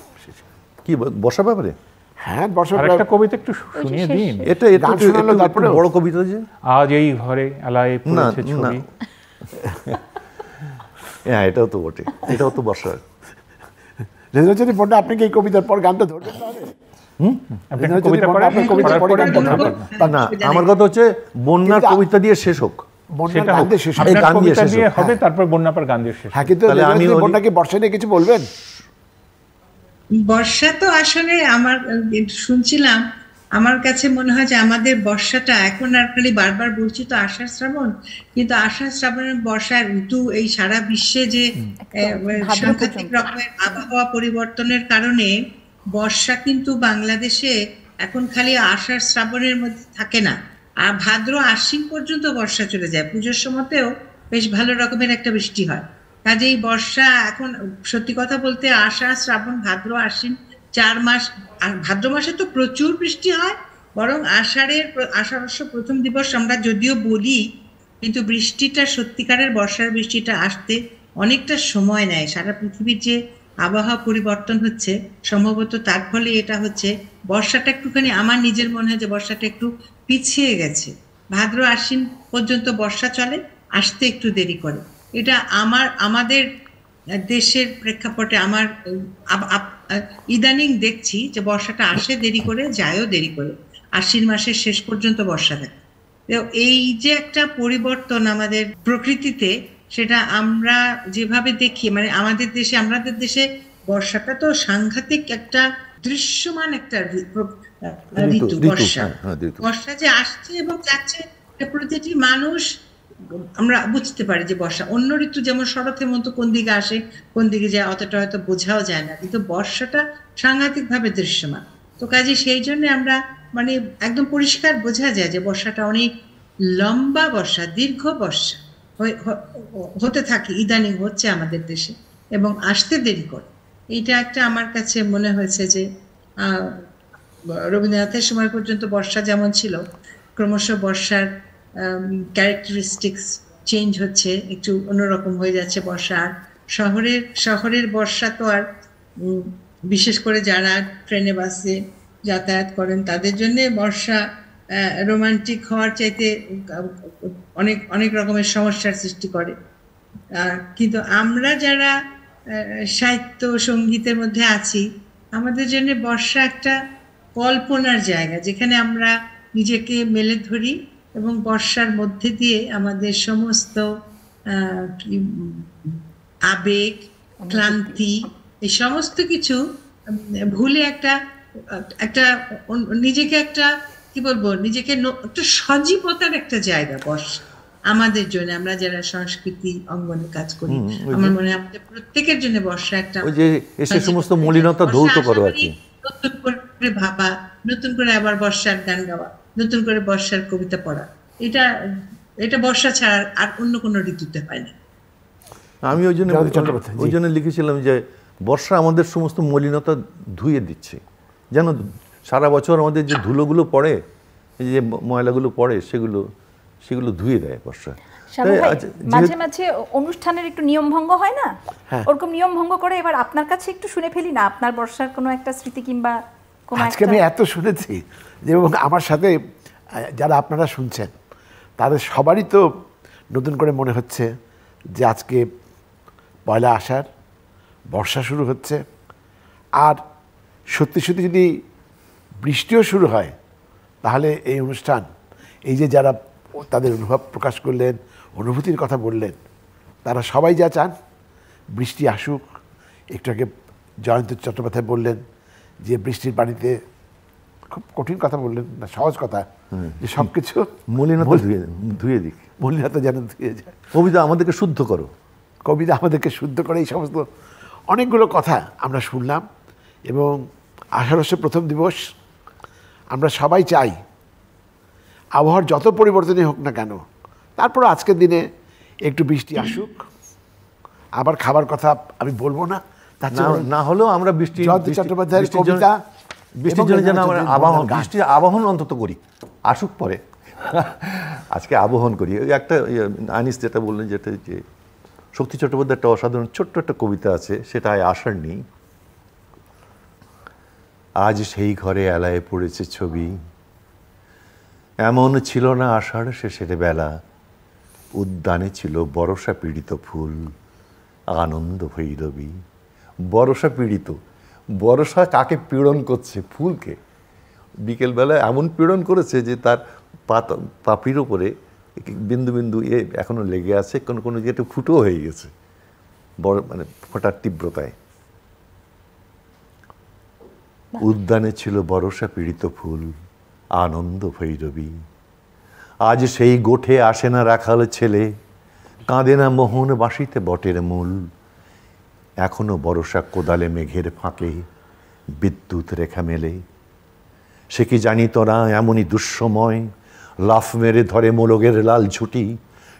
কি বর্ষার ব্যাপারে? হ্যাঁ, বর্ষার একটা কবিতা একটু শুনিয়ে দিন। এটা বড় কবিতা যে আজ এই ঘরে আলায় পড়েছে ছবি। হ্যাঁ, এটাও তো বটে, এটাও তো বর্ষার। রেজাল্ট পড়লে আপনি কি এই কবিতার পর গানটা ধরবেন? না, আমার কথা হচ্ছে বন্যার কবিতা দিয়ে শেষ হোক, তারপর বন্যা পর গান দিয়ে শেষ। হ্যাঁ, কিন্তু বন্যা কি বর্ষা নিয়ে কিছু বলবেন? বর্ষা তো আসলে আমার শুনছিলাম, আমার কাছে মনে হয় যে আমাদের বর্ষাটা এখন আর খালি বারবার বলছি তো আষাঢ় শ্রাবণ, কিন্তু আষাঢ় শ্রাবণের বর্ষার ঋতু এই সারা বিশ্বে যে সাংঘাতিক রকমের আবহাওয়া পরিবর্তনের কারণে বর্ষা কিন্তু বাংলাদেশে এখন খালি আষাঢ় শ্রাবণের মধ্যে থাকে না, আর ভাদ্র আশ্বিন পর্যন্ত বর্ষা চলে যায়। পুজোর সময়তেও বেশ ভালো রকমের একটা বৃষ্টি হয়। কাজেই বর্ষা এখন সত্যি কথা বলতে আষাঢ় শ্রাবণ ভাদ্র আশ্বিন 4 মাস, আর ভাদ্র মাসে তো প্রচুর বৃষ্টি হয়, বরং আষাঢ়স্য প্রথম দিবস আমরা যদিও বলি, কিন্তু বৃষ্টিটা সত্যিকারের বর্ষার বৃষ্টিটা আসতে অনেকটা সময় নেয়। সারা পৃথিবীর যে আবহাওয়া পরিবর্তন হচ্ছে সম্ভবত তার ফলে এটা হচ্ছে, বর্ষাটা একটুখানি আমার নিজের মনে হয় যে বর্ষাটা একটু পিছিয়ে গেছে। ভাদ্র আশ্বিন পর্যন্ত বর্ষা চলে, আসতে একটু দেরি করে। এটা আমাদের দেশের প্রেক্ষাপটে আমার ইদানিং দেখছি যে বর্ষাটা আসে দেরি করে, যায়ও দেরি করে, আশ্বিন মাসের শেষ পর্যন্ত বর্ষা থাকে। এই যে একটা পরিবর্তন আমাদের প্রকৃতিতে, সেটা আমরা যেভাবে দেখি, মানে আমাদের দেশে বর্ষাটা তো সাংঘাতিক একটা দৃশ্যমান একটা ঋতু। বর্ষা যে আসছে এবং যাচ্ছে, প্রতিটি মানুষ আমরা বুঝতে পারি যে বর্ষা। অন্য ঋতু যেমন শরৎ হেমন্ত কোন দিকে আসে কোন দিকে যায় অতটা হয়তো বোঝাও যায় না, কিন্তু বর্ষাটা সাংঘাতিক ভাবে দৃশ্যমান। তো কাজে সেই জন্য আমরা মানে একদম পরিষ্কার বোঝা যায় যে বর্ষাটা অনেক লম্বা বর্ষা, দীর্ঘ বর্ষা হতে থাকে, ইদানিং হচ্ছে আমাদের দেশে, এবং আসতে দেরি করে। এইটা একটা আমার কাছে মনে হয়েছে যে রবীন্দ্রনাথের সময় পর্যন্ত বর্ষা যেমন ছিল, ক্রমশ বর্ষার ক্যারেক্টারিস্টিক্স চেঞ্জ হচ্ছে, একটু অন্যরকম হয়ে যাচ্ছে বর্ষা। আর শহরের বর্ষা তো আর, বিশেষ করে যারা ট্রেনে বাসে যাতায়াত করেন তাদের জন্য বর্ষা রোমান্টিক হওয়ার চাইতে অনেক রকমের সমস্যার সৃষ্টি করে। কিন্তু আমরা যারা সাহিত্য সঙ্গীতের মধ্যে আছি, আমাদের জন্য বর্ষা একটা কল্পনার জায়গা, যেখানে আমরা নিজেকে মেলে ধরি এবং বর্ষার মধ্যে দিয়ে আমাদের সমস্ত আবেগ, ক্লান্তি, এই সমস্ত কিছু ভুলে একটা একটা নিজেকে একটা কি বলবো, নিজেকে একটা সজীবতার একটা জায়গা বর্ষা আমাদের জন্য, আমরা যারা সংস্কৃতি অঙ্গনে কাজ করি। আমার মনে হয় আমাদের প্রত্যেকের জন্য বর্ষা একটা, ওই যে এসে সমস্ত মলিনতা ধৌত করো আর কি, নতুন করে ভাবা, নতুন করে আবার বর্ষার গান গাওয়া, নতুন করে বর্ষার কবিতা পড়া, এটা বর্ষা ছাড়া আর অন্য কোনো ঋতুতে হয় না। আমি ওই জন্য লিখেছিলাম যে বর্ষা আমাদের সমস্ত মলিনতা ধুয়ে দিচ্ছে, যেন সারা বছর আমাদের যে ধুলোগুলো পড়ে, যে ময়লাগুলো পড়ে, সেগুলো ধুয়ে দেয় বর্ষা। মাঝে মাঝে অনুষ্ঠানের একটু নিয়ম ভঙ্গ হয় না, ওরকম নিয়ম ভঙ্গ করে। এবার আপনার কাছে একটু শুনে ফেলি না, আপনার বর্ষার কোনো একটা স্মৃতি কিংবা কোনো আজকে আমি এত শুনেছি যে, এবং আমার সাথে যারা আপনারা শুনছেন তাদের সবারই তো নতুন করে মনে হচ্ছে যে আজকে পয়লা আষাঢ়, বর্ষা শুরু হচ্ছে। আর সত্যি সত্যি যদি বৃষ্টিও শুরু হয় তাহলে এই অনুষ্ঠান, এই যে যারা তাদের অনুভব প্রকাশ করলেন, অনুভূতির কথা বললেন, তারা সবাই যা চান বৃষ্টি আসুক। একটু আগে জয়ন্ত চট্টোপাধ্যায় বললেন যে বৃষ্টির পানিতে, খুব কঠিন কথা বললেন না, সহজ কথা, যে সব কিছু মলিনতা ধুয়ে দিক, মলিনতা যেন ধুয়ে যায়। কবিতা আমাদেরকে শুদ্ধ করো, কবিতা আমাদেরকে শুদ্ধ করে, এই সমস্ত অনেকগুলো কথা আমরা শুনলাম। এবং আষাঢ় মাসের প্রথম দিবস, আমরা সবাই চাই আবহাওয়ার যত পরিবর্তনই হোক না কেন, তারপর আজকের দিনে একটু বৃষ্টি আসুক। আবার খাবার কথা আমি বলবো না, না হলেও আমরা জয়ন্ত চট্টোপাধ্যায়ের কবিতা, বৃষ্টির জন্য যেন আমরা বৃষ্টির আবাহন অন্তত করি, আসুক পরে। আজকে আবাহন করি। ওই একটা আনিস যেটা বললেন, যেটা যে শক্তি চট্টোপাধ্যায়ের একটা অসাধারণ ছোট্ট একটা কবিতা আছে, সেটা আষাঢ় নেই। আজ সেই ঘরে এলায় পড়েছে ছবি, এমন ছিল না আষাঢ় শেষের বেলা, উদ্যানে ছিল বরষা পীড়িত ফুল, আনন্দ ভৈরবী। বরষা পীড়িত, বরষা কাকে পীড়ন করছে? ফুলকে। বিকেলবেলায় এমন পীড়ন করেছে যে তার পাপড়ির ওপরে বিন্দু বিন্দু এখনো লেগে আছে, কোনো কোনো যেটা ফুটো হয়ে গেছে, বড় মানে ফোটার তীব্রতায়। উদ্যানে ছিল বরষা পীড়িত ফুল, আনন্দ ভৈরবী। আজ সেই গোঠে আসে না রাখাল ছেলে, কাঁদে না মোহন বাঁশিতে বটের মূল। এখনো বরষা কোদালে মেঘের ফাঁকে বিদ্যুৎ রেখা মেলে। সে কি জানিত না এমনই দুঃসময় লাফ মেরে ধরে মোলগের লাল ঝুঁটি?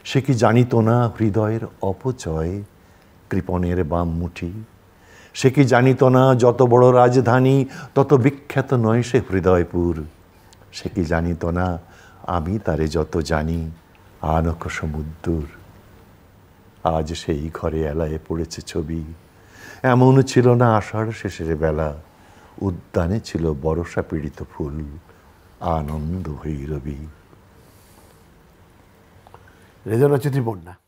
সে কি জানিত না হৃদয়ের অপচয় কৃপণের বাম মুঠি? সে কি জানিত না যত বড় রাজধানী তত বিখ্যাত নয় সে হৃদয়পুর? সে কি জানিত না আমি তারে যত জানি আনক সমুদ্র? আজ সেই ঘরে এলায় পড়েছে ছবি, এমন ছিল না আষাঢ় শেষের বেলা, উদ্যানে ছিল বরষা পীড়িত ফুল, আনন্দ ভৈরবী। রেজাউল বন্যা।